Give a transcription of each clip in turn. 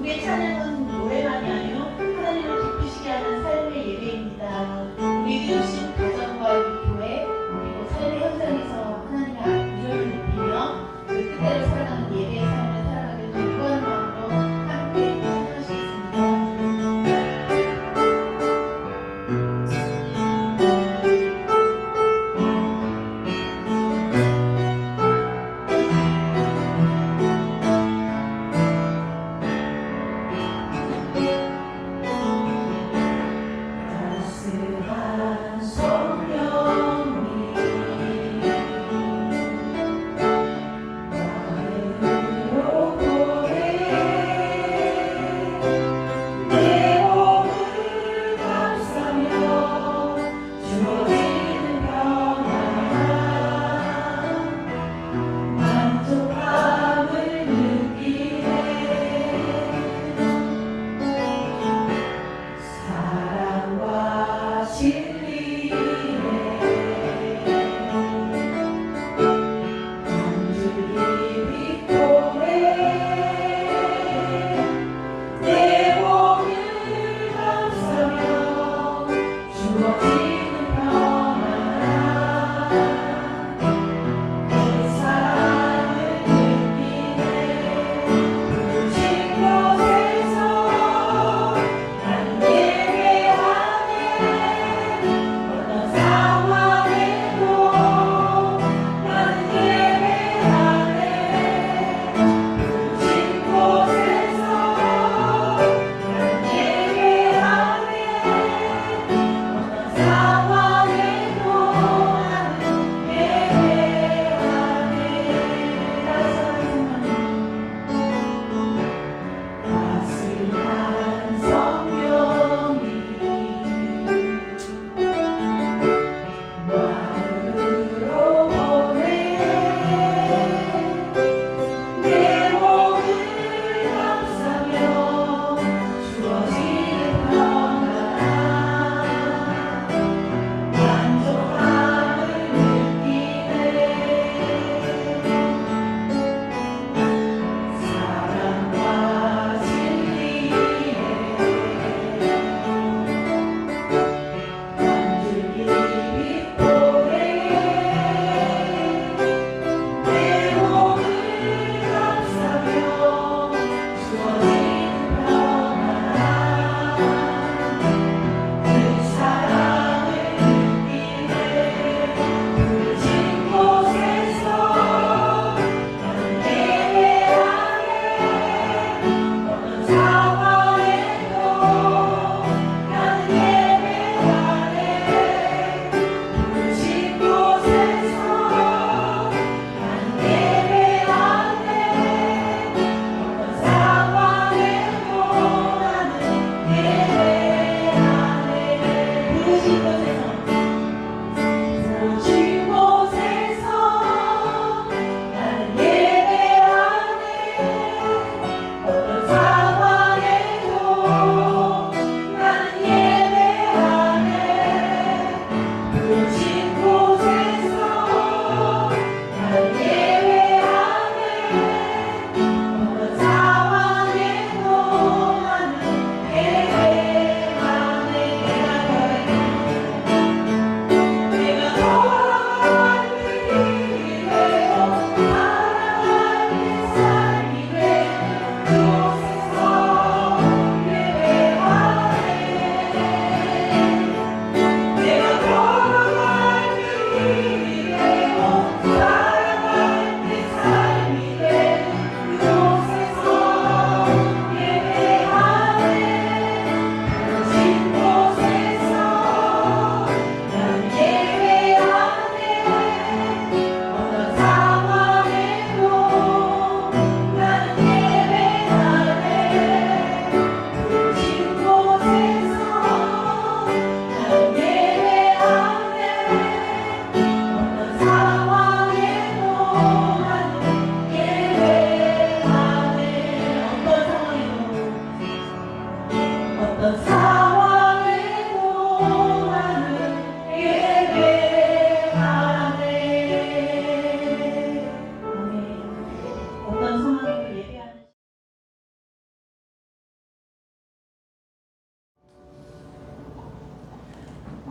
우리의 찬양은 노래만이 아니요 하나님을 기쁘시게 하는 삶의 예배입니다. 우리 이루신 가정과 교회 그리고 삶의 현장에서 하나님의 우정을 높이며 그 뜻대로 살아가는 예배의 삶을 살아가길 기뻐하는 마음으로 함께 찬양하시겠습니다.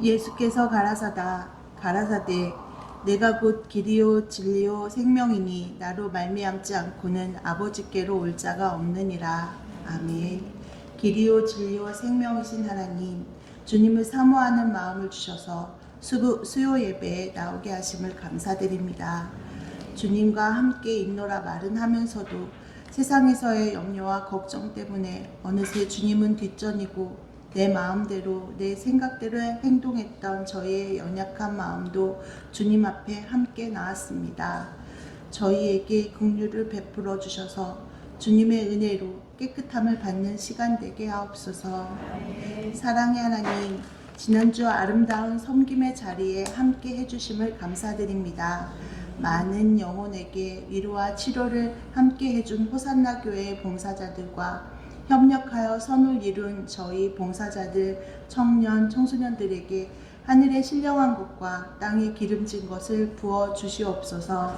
예수께서 가라사대 내가 곧 길이요 진리요 생명이니 나로 말미암지 않고는 아버지께로 올 자가 없느니라. 아멘. 길이요 진리요 생명이신 하나님, 주님을 사모하는 마음을 주셔서 수요 예배에 나오게 하심을 감사드립니다. 주님과 함께 있노라 말은 하면서도 세상에서의 염려와 걱정 때문에 어느새 주님은 뒷전이고 내 마음대로 내 생각대로 행동했던 저희의 연약한 마음도 주님 앞에 함께 나왔습니다. 저희에게 긍휼을 베풀어 주셔서 주님의 은혜로 깨끗함을 받는 시간 되게 하옵소서. 사랑의 하나님, 지난주 아름다운 섬김의 자리에 함께 해주심을 감사드립니다. 많은 영혼에게 위로와 치료를 함께 해준 호산나 교회 봉사자들과 협력하여 선을 이룬 저희 봉사자들, 청년, 청소년들에게 하늘의 신령한 것과 땅에 기름진 것을 부어 주시옵소서.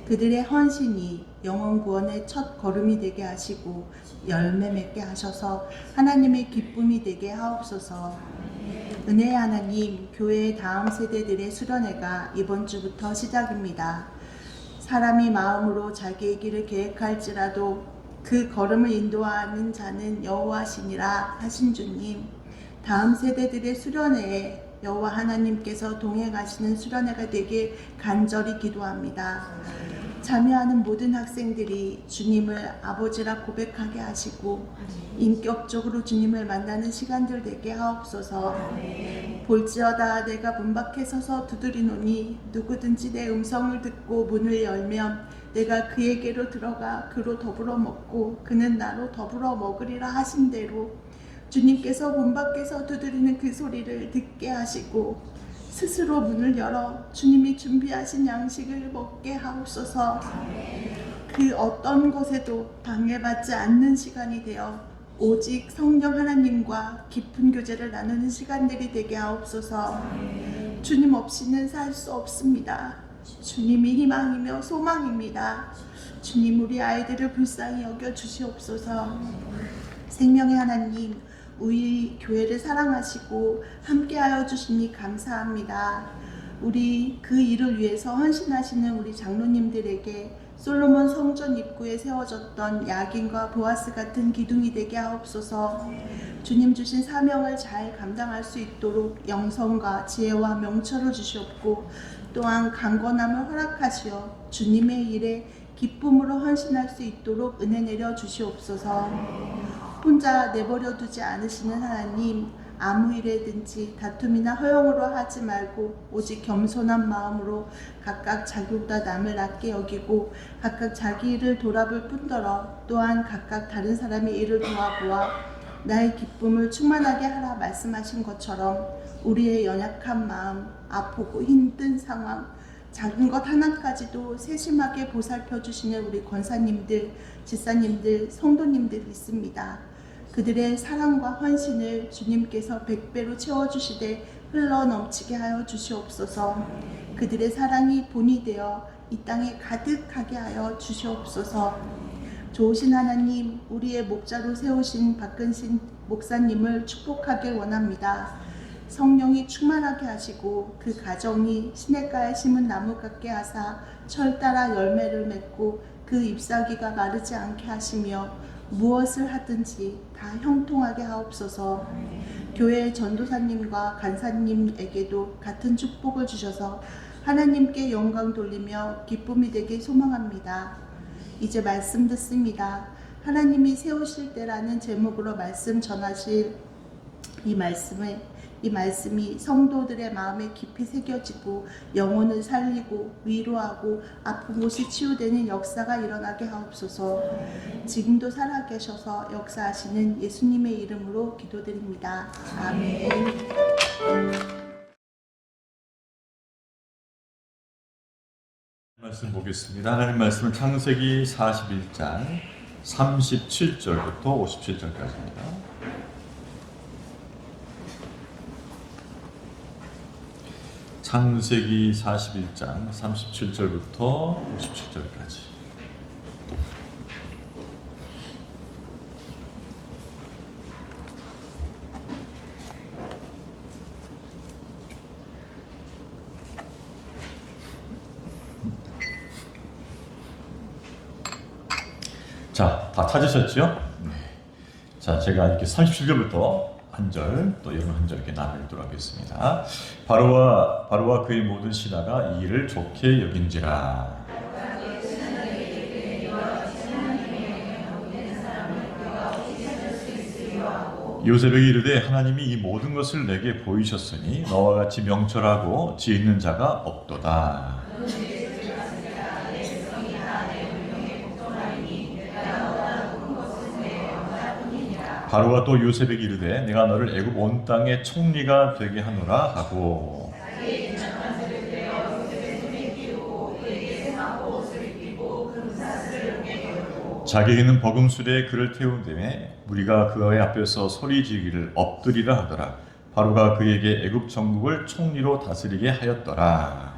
그들의 헌신이 영혼 구원의 첫 걸음이 되게 하시고 열매 맺게 하셔서 하나님의 기쁨이 되게 하옵소서. 은혜의 하나님, 교회의 다음 세대들의 수련회가 이번 주부터 시작입니다. 사람이 마음으로 자기의 길을 계획할지라도 그 걸음을 인도하는 자는 여호와시니라 하신 주님, 다음 세대들의 수련회에 여호와 하나님께서 동행하시는 수련회가 되길 간절히 기도합니다. 참여하는 모든 학생들이 주님을 아버지라 고백하게 하시고 인격적으로 주님을 만나는 시간들 되게 하옵소서. 볼지어다 내가 문 밖에 서서 두드리노니 누구든지 내 음성을 듣고 문을 열면 내가 그에게로 들어가 그로 더불어 먹고 그는 나로 더불어 먹으리라 하신 대로 주님께서 문 밖에서 두드리는 그 소리를 듣게 하시고 스스로 문을 열어 주님이 준비하신 양식을 먹게 하옵소서. 그 어떤 것에도 방해받지 않는 시간이 되어 오직 성령 하나님과 깊은 교제를 나누는 시간들이 되게 하옵소서. 주님 없이는 살 수 없습니다. 주님이 희망이며 소망입니다. 주님, 우리 아이들을 불쌍히 여겨 주시옵소서. 생명의 하나님, 우리 교회를 사랑하시고 함께하여 주시니 감사합니다. 우리 그 일을 위해서 헌신하시는 우리 장로님들에게 솔로몬 성전 입구에 세워졌던 야긴과 보아스 같은 기둥이 되게 하옵소서. 주님 주신 사명을 잘 감당할 수 있도록 영성과 지혜와 명철을 주시옵고 또한 강건함을 허락하시어 주님의 일에 기쁨으로 헌신할 수 있도록 은혜 내려 주시옵소서. 혼자 내버려 두지 않으시는 하나님, 아무 일에든지 다툼이나 허용으로 하지 말고 오직 겸손한 마음으로 각각 자기보다 남을 낮게 여기고 각각 자기 일을 돌아볼 뿐더러 또한 각각 다른 사람의 일을 도와보아 나의 기쁨을 충만하게 하라 말씀하신 것처럼 우리의 연약한 마음, 아프고 힘든 상황, 작은 것 하나까지도 세심하게 보살펴 주시는 우리 권사님들, 집사님들, 성도님들이 있습니다. 그들의 사랑과 헌신을 주님께서 100배로 채워주시되 흘러 넘치게 하여 주시옵소서. 그들의 사랑이 본이 되어 이 땅에 가득하게 하여 주시옵소서. 좋으신 하나님, 우리의 목자로 세우신 박근신 목사님을 축복하길 원합니다. 성령이 충만하게 하시고 그 가정이 시냇가에 심은 나무 같게 하사 철 따라 열매를 맺고 그 잎사귀가 마르지 않게 하시며 무엇을 하든지 다 형통하게 하옵소서. 교회 전도사님과 간사님에게도 같은 축복을 주셔서 하나님께 영광 돌리며 기쁨이 되길 소망합니다. 이제 말씀 듣습니다. 하나님이 세우실 때라는 제목으로 말씀 전하실 이 말씀이 성도들의 마음에 깊이 새겨지고 영혼을 살리고 위로하고 아픈 곳이 치유되는 역사가 일어나게 하옵소서. 지금도 살아계셔서 역사하시는 예수님의 이름으로 기도드립니다. 아멘. 말씀 보겠습니다. 하나님 말씀은 창세기 41장 37절부터 57절까지입니다. 창세기 41장 37절부터 57절까지. 자, 다 찾으셨죠? 네. 자, 제가 이렇게 37절부터 한 절, 또 여러분 한 절 이렇게 나누도록 하겠습니다. 바로와 그의 모든 신하가 이 일을 좋게 여긴지라. 요셉에게 이르되 하나님이 이 모든 것을 내게 보이셨으니 너와 같이 명철하고 지혜 있는 자가 없도다. 바로가 또 요셉에게 이르되 내가 너를 애굽 온 땅의 총리가 되게 하노라 하고 자기에게는 버금술에 그를 태운 데에 무리가 그의 앞에서 소리 지르기를 엎드리라 하더라. 바로가 그에게 애굽 전국을 총리로 다스리게 하였더라.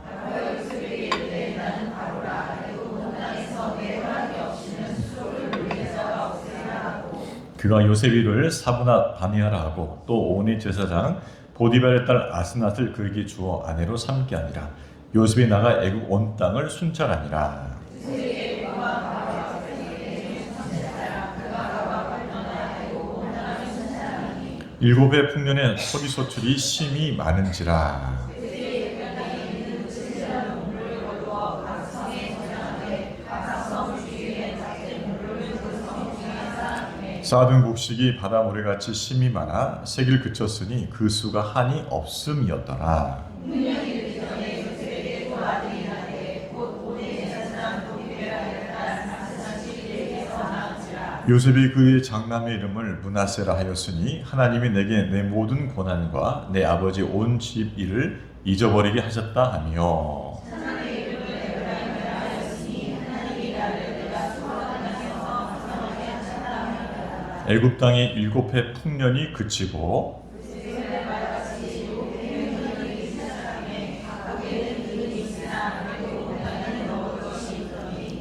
그가 요셉이를 사브나 바니아라 하고 또 온의 제사장 보디발의 딸 아스낫을 그에게 주어 아내로 삼게 하니라. 요셉이 나가 애굽 온 땅을 순찰하니라. 일곱 해 풍년에 소리 소출이 심히 많은지라. 쌓은 곡식이 바다 모래같이 심이 많아 세길 그쳤으니 그 수가 한이 없음이었더라. 요셉이 그의 장남의 이름을 므낫세라 하였으니 하나님이 내게 내 모든 고난과 내 아버지 온 집 일을 잊어버리게 하셨다 하며 애굽 땅의 일곱 해 풍년이 그치고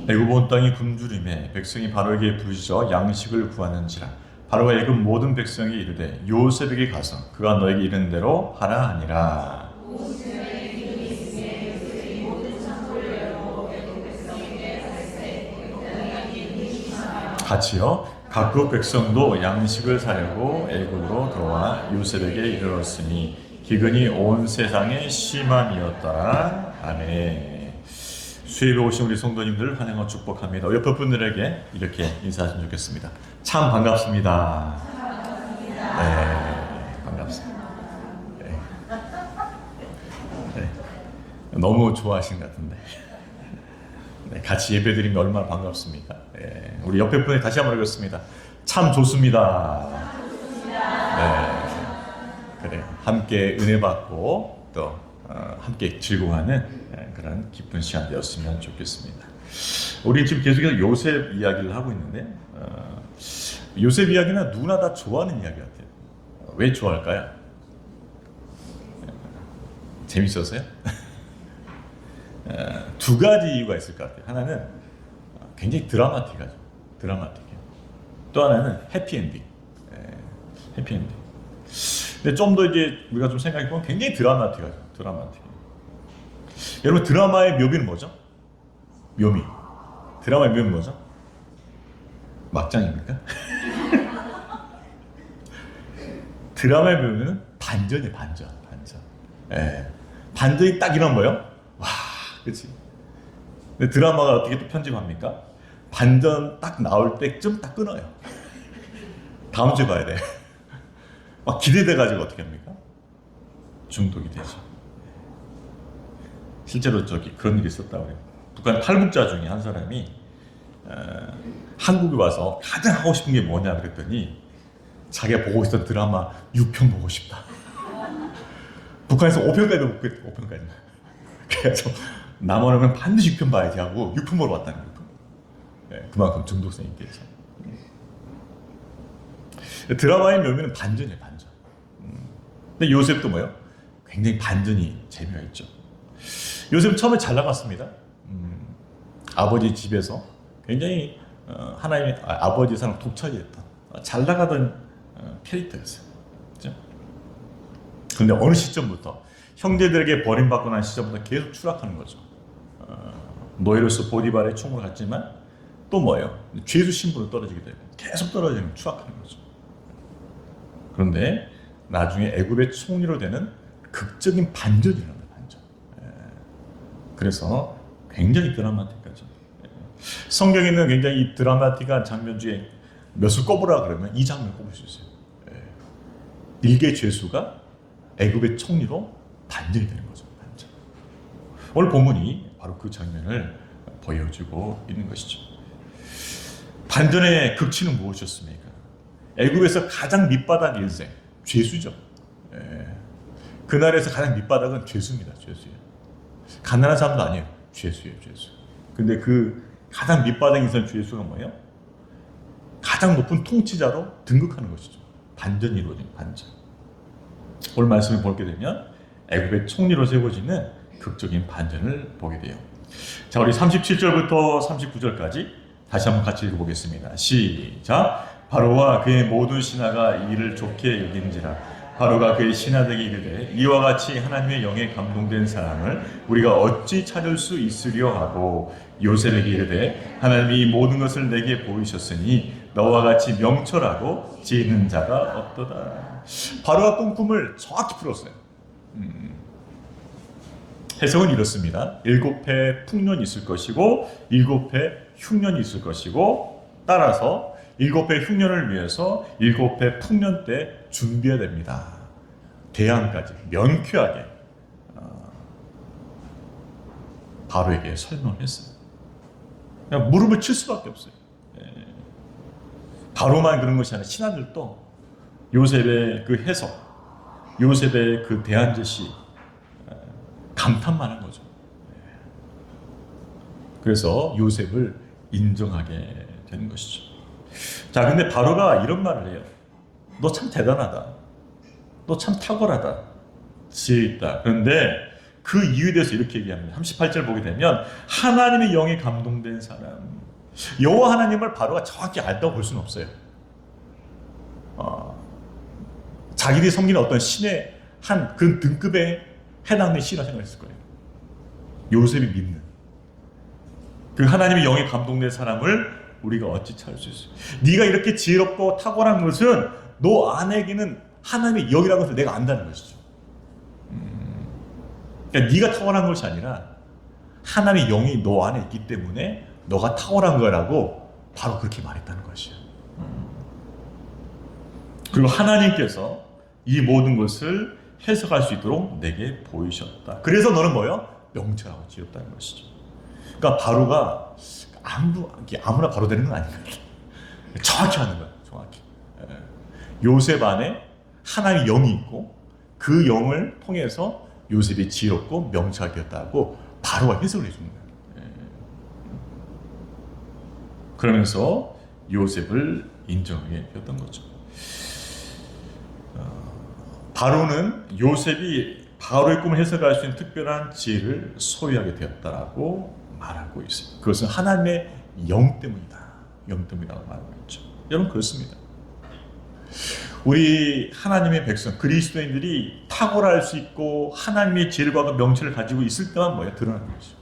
애굽 온 땅이 굶주림에 백성이 바로에게 부르짖어 양식을 구하는지라. 바로가 애굽 모든 백성이 이르되 요셉에게 가서 그가 너에게 이른 대로 하라 하니라. 같이요 각국 백성도 양식을 사려고 애굽으로 들어와 요셉에게 이르렀으니 기근이 온 세상에 심함이었더라. 아멘. 수입에 오신 우리 성도님들 환영하고 축복합니다. 옆에 분들에게 이렇게 인사하시면 좋겠습니다. 참 반갑습니다. 네, 반갑습니다. 네. 네. 너무 좋아하신 것 같은데 네, 같이 예배드리면 얼마나 반갑습니까? 네, 우리 옆에 분에 다시 한번 하겠습니다. 참 좋습니다. 네, 그래 함께 은혜 받고 또 함께 즐거워하는 그런 기쁜 시간 되었으면 좋겠습니다. 우리 지금 계속해서 요셉 이야기를 하고 있는데 요셉 이야기는 누구나 다 좋아하는 이야기 같아요. 왜 좋아할까요? 재밌어서요? 두 가지 이유가 있을 것 같아요. 하나는 굉장히 드라마틱하죠. 드라마틱해요. 또 하나는 해피엔딩. 해피엔딩. 근데 좀 더 이제 우리가 좀 생각해보면 굉장히 드라마틱하죠. 드라마틱. 여러분 드라마의 묘미는 뭐죠? 묘미. 드라마의 묘미는 뭐죠? 막장입니까? 드라마의 묘미는 반전이에요. 반전. 예. 반전이 딱 이런 거예요. 와, 그렇지. 근데 드라마가 어떻게 또 편집합니까? 반전 딱 나올 때쯤 딱 끊어요. 다음 주에 봐야 돼. 막 기대돼가지고 어떻게 합니까? 중독이 되죠. 실제로 그런 일이 있었다고 해요. 북한 탈북자 중에 한 사람이 한국에 와서 가장 하고 싶은 게 뭐냐 그랬더니 자기가 보고 있었던 드라마 6편 보고 싶다. 북한에서 5편까지 못 보겠다. 5편까지. 그래서 남원하면 반드시 6편 봐야지 하고 6편 보러 왔다는 거예요. 네, 그만큼 중독성이 있겠죠. 드라마의 묘미는 반전이에요. 반전. 근데 요셉도 뭐예요? 굉장히 반전이 재미가 있죠. 요셉은 처음에 잘 나갔습니다. 아버지 집에서 굉장히 하나님의 아버지 사랑 독차지했던 잘 나가던 캐릭터였어요. 그렇죠? 그런데 어느 시점부터 형제들에게 버림받고 난 시점부터 계속 추락하는 거죠. 노예로서 보디발의 총을 갔지만 또 뭐예요? 죄수 신분으로 떨어지게 되고 계속 떨어지는 추악하는 거죠. 그런데 나중에 애굽의 총리로 되는 극적인 반전이 일어납니다. 반전. 그래서 굉장히 드라마틱하죠. 성경에는 굉장히 이 드라마틱한 장면 중에 몇을 꼽으라 그러면 이 장면 꼽을 수 있어요. 일개 죄수가 애굽의 총리로 반전이 되는 거죠. 반전. 오늘 본문이 바로 그 장면을 보여주고 있는 것이죠. 반전의 극치는 무엇이었습니까? 애굽에서 가장 밑바닥 일생, 죄수죠. 그날에서 가장 밑바닥은 죄수입니다. 죄수예요. 가난한 사람도 아니에요. 죄수예요. 죄수. 근데 그 가장 밑바닥에 있는 죄수가 뭐예요? 가장 높은 통치자로 등극하는 것이죠. 반전이 이루어진 반전. 오늘 말씀을 보게 되면 애굽의 총리로 세워지는 극적인 반전을 보게 돼요. 자, 우리 37절부터 39절까지 다시 한번 같이 읽어보겠습니다. 시작. 바로와 그의 모든 신하가 이를 좋게 여긴지라. 바로가 그의 신하들에게 이르되 이와 같이 하나님의 영에 감동된 사람을 우리가 어찌 찾을 수 있으려 하고 요셉에게 이르되 하나님이 이 모든 것을 내게 보이셨으니 너와 같이 명철하고 지혜 있는 자가 없도다. 바로가 꿈을 정확히 풀었어요. 해석은 이렇습니다. 7해 풍년이 있을 것이고 7해 흉년이 있을 것이고 따라서 7해 흉년을 위해서 7해 풍년 때 준비해야 됩니다. 대안까지 명쾌하게 바로에게 설명을 했어요. 그냥 무릎을 칠 수밖에 없어요. 바로만 그런 것이 아니라 신하들도 요셉의 그 해석, 요셉의 그 대안 제시 감탄만 한 거죠. 그래서 요셉을 인정하게 되는 것이죠. 자, 근데 바로가 이런 말을 해요. 너 참 대단하다. 너 참 탁월하다. 지혜 있다. 그런데 그 이유에 대해서 이렇게 얘기합니다. 38절 보게 되면 하나님의 영에 감동된 사람. 여호와 하나님을 바로가 정확히 알다고 볼 수는 없어요. 자기들이 섬기는 어떤 신의 한 그 등급에 해당되는 신이라고 생각했을 거예요. 요셉이 믿는 그 하나님의 영에 감동된 사람을 우리가 어찌 찾을 수 있어요? 네가 이렇게 지혜롭고 탁월한 것은 너 안에게는 하나님의 영이라는 것을 내가 안다는 것이죠. 그러니까 네가 탁월한 것이 아니라 하나님의 영이 너 안에 있기 때문에 너가 탁월한 거라고 바로 그렇게 말했다는 것이에요. 그리고 하나님께서 이 모든 것을 해석할 수 있도록 내게 보이셨다. 그래서 너는 뭐예요? 명철하고 지혜롭다는 것이죠. 그러니까 바로가 아무나 바로 되는 건 아닌 거예요. 정확히 하는 거예요. 정확히. 요셉 안에 하나님의 영이 있고 그 영을 통해서 요셉이 지혜롭고 명철하게 되었다고 바로가 해석을 해주는 거예요. 그러면서 요셉을 인정하게 되었던 거죠. 바로는 요셉이 바로의 꿈을 해석할 수 있는 특별한 지혜를 소유하게 되었다라고 말하고 있습니다. 그것은 하나님의 영 때문이다. 영 때문이라고 말하고 있죠. 여러분 그렇습니다. 우리 하나님의 백성, 그리스도인들이 탁월할 수 있고 하나님의 지혜와 명철을 가지고 있을 때만 뭐예요? 드러나는 것이죠.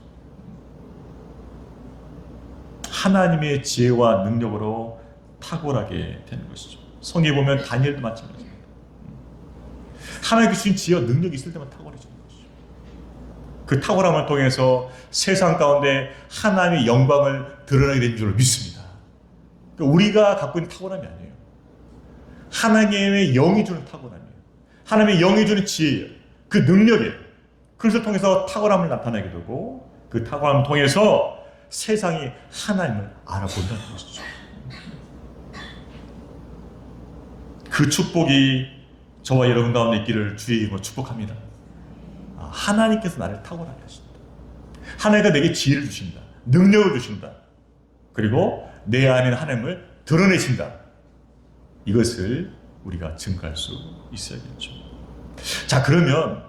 하나님의 지혜와 능력으로 탁월하게 되는 것이죠. 성경에 보면 다니엘도 마찬가지입니다. 하나님께 주신 지혜와 능력이 있을 때만 탁월해지는 것이죠. 그 탁월함을 통해서 세상 가운데 하나님의 영광을 드러내게 된 줄을 믿습니다. 그러니까 우리가 갖고 있는 탁월함이 아니에요. 하나님의 영이 주는 탁월함이에요. 하나님의 영이 주는 지혜예요. 그 능력이에요. 그것을 통해서 탁월함을 나타내게 되고 그 탁월함을 통해서 세상이 하나님을 알아본다는 것이죠. 그 축복이 저와 여러분 가운데 있기를 주의 이름으로 축복합니다. 하나님께서 나를 탁월하게 하신다. 하나님과 내게 지혜를 주신다. 능력을 주신다. 그리고 내 안에 있는 하나님을 드러내신다. 이것을 우리가 증거할 수 있어야겠죠. 자, 그러면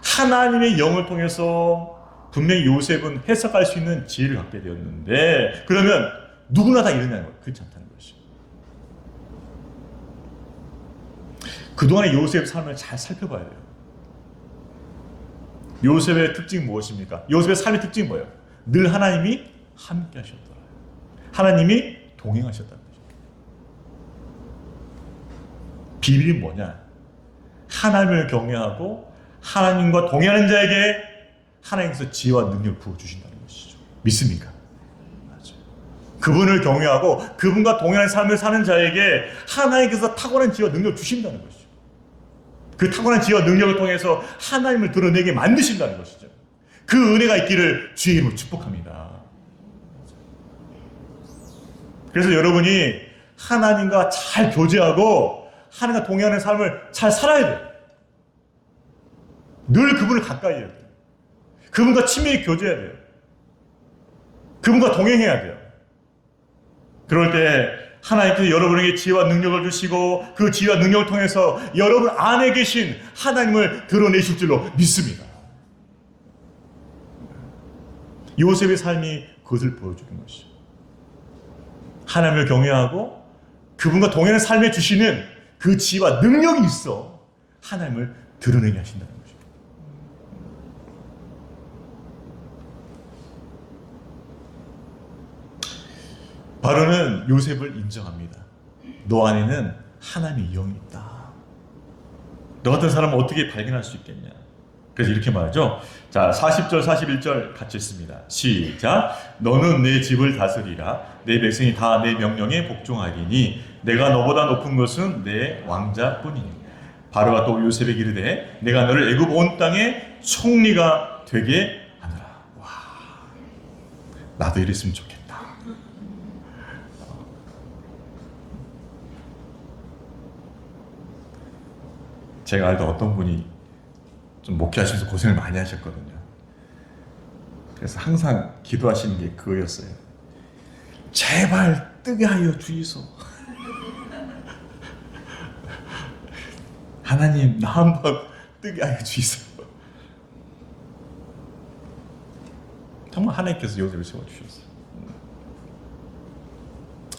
하나님의 영을 통해서 분명히 요셉은 해석할 수 있는 지혜를 갖게 되었는데 그러면 누구나 다 이러냐는 거예요. 그렇지 않다는 것이죠. 그동안의 요셉 삶을 잘 살펴봐야 돼요. 요셉의 특징이 무엇입니까? 요셉의 삶의 특징이 뭐예요? 늘 하나님이 함께 하셨더라. 하나님이 동행하셨다는 거죠. 비밀이 뭐냐? 하나님을 경외하고 하나님과 동행하는 자에게 하나님께서 지혜와 능력을 부어주신다는 것이죠. 믿습니까? 맞아요. 그분을 경외하고 그분과 동행하는 삶을 사는 자에게 하나님께서 탁월한 지혜와 능력을 주신다는 것이죠. 그 탁월한 지혜와 능력을 통해서 하나님을 드러내게 만드신다는 것이죠. 그 은혜가 있기를 주의 이름으로 축복합니다. 그래서 여러분이 하나님과 잘 교제하고 하나님과 동행하는 삶을 잘 살아야 돼요. 늘 그분을 가까이 해야 돼요. 그분과 친밀히 교제해야 돼요. 그분과 동행해야 돼요. 그럴 때 하나님께서 여러분에게 지혜와 능력을 주시고 그 지혜와 능력을 통해서 여러분 안에 계신 하나님을 드러내실 줄로 믿습니다. 요셉의 삶이 그것을 보여주는 것이죠. 하나님을 경외하고 그분과 동행하는 삶에 주시는 그 지혜와 능력이 있어 하나님을 드러내게 하신다는 거죠. 바로는 요셉을 인정합니다. 너 안에는 하나님의 영이 있다. 너 같은 사람은 어떻게 발견할 수 있겠냐. 그래서 이렇게 말하죠. 자, 40절 41절 같이 읽습니다. 시작. 너는 내 집을 다스리라. 내 백성이 다 내 명령에 복종하리니 내가 너보다 높은 것은 내 왕자뿐이니. 바로가 또 요셉에게 이르되 내가 너를 애굽 온 땅의 총리가 되게 하느라. 와, 나도 이랬으면 좋겠다. 제가 알던 어떤 분이 좀 목회하시면서 고생을 많이 하셨거든요. 그래서 항상 기도하시는 게 그거였어요. 제발 뜨게 하여 주이소. 하나님 나 한번 뜨게 하여 주이소. 정말 하나님께서 요셉을 세워주셨어요.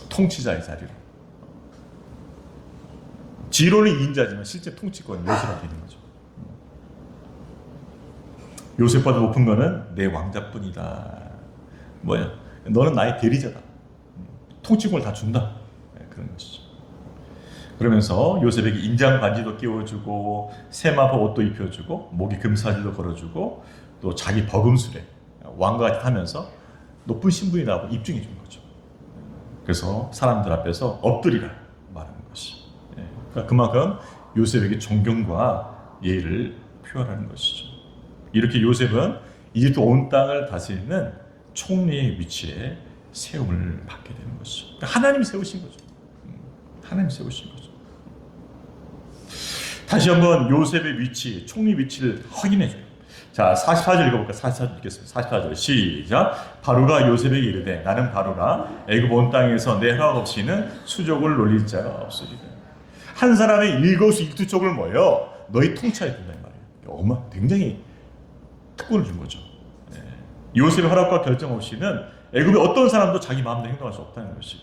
통치자의 자리로. 지로는 2인자지만 실제 통치권은 요셉한테 있는 거죠. 요셉보다 높은 거는 내 왕자뿐이다. 뭐야? 너는 나의 대리자다. 통치권을 다 준다. 그런 것이죠. 그러면서 요셉에게 인장 반지도 끼워주고 세마포 옷도 입혀주고 목에 금사지도 걸어주고 또 자기 버금술에 왕과 타면서 높은 신분이라고 입증해 준 거죠. 그래서 사람들 앞에서 엎드리라 말하는 것이. 그러니까 그만큼 요셉에게 존경과 예의를 표현하는 것이죠. 이렇게 요셉은 이집트 온 땅을 다스리는 총리의 위치에 세움을 받게 되는 것이죠. 그러니까 하나님이 세우신 거죠. 하나님이 세우신 거죠. 다시 한번 요셉의 위치, 총리 위치를 확인해 줘요. 자, 44절 읽어볼까요? 44절 읽겠습니다. 44절 시작. 바로가 요셉에게 이르되 나는 바로라 애굽 온 땅에서 내 허락 없이는 수족을 놀릴 자가 없으리라. 한 사람의 일거수일투족을 모여 너희 통치하에 둔다 이 말이에요. 굉장히 특권을 준 거죠. 요셉의 허락과 결정 없이는 애굽의 어떤 사람도 자기 마음대로 행동할 수 없다는 것이.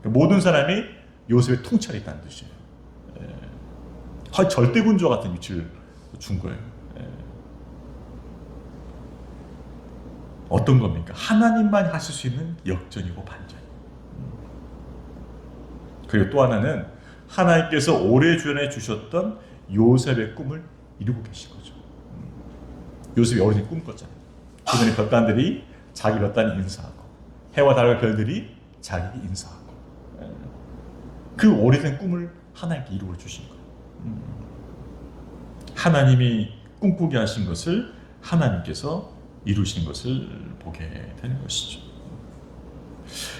모든 사람이 요셉의 통찰에 있다는 뜻이에요. 거의 절대군주와 같은 위치를 준 거예요. 어떤 겁니까? 하나님만 하실 수 있는 역전이고 반전. 그리고 또 하나는 하나님께서 오래전에 주셨던 요셉의 꿈을 이루고 계신 거죠. 요셉이 어릴 때 꿈 꿨잖아요. 주변의 별단들이 자기 별단 인사하고 해와 달과 별들이 자기에게 인사하고 그 오래된 꿈을 하나님께 이루어 주신 거예요. 하나님이 꿈꾸게 하신 것을 하나님께서 이루신 것을 보게 되는 것이죠.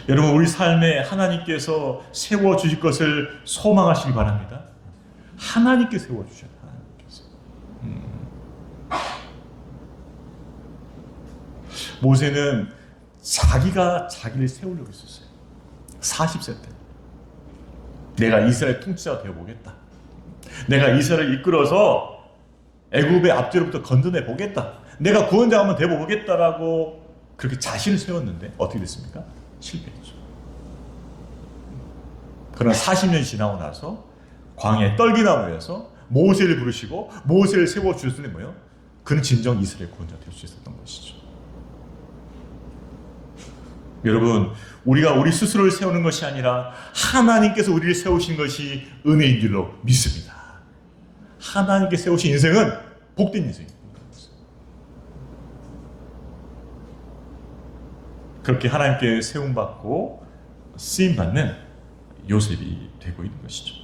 여러분 우리 삶에 하나님께서 세워주실 것을 소망하시기 바랍니다. 하나님께 세워주셔요. 하나님께서. 모세는 자기가 자기를 세우려고 했었어요. 40세 때. 내가 이스라엘 통치자가 되어보겠다. 내가 이스라엘을 이끌어서 애굽의 압제로부터 건져내 보겠다. 내가 구원자 한번 되어보겠다라고 그렇게 자신을 세웠는데 어떻게 됐습니까? 실패했죠. 그러나 40년이 지나고 나서 광야의 떨기나무에서 모세를 부르시고 모세를 세워주셨으니 뭐예요? 그는 진정 이스라엘 구원자 될 수 있었던 것이죠. 여러분, 우리가 우리 스스로를 세우는 것이 아니라 하나님께서 우리를 세우신 것이 은혜인 줄로 믿습니다. 하나님께 세우신 인생은 복된 인생입니다. 그렇게 하나님께 세움받고 쓰임받는 요셉이 되고 있는 것이죠.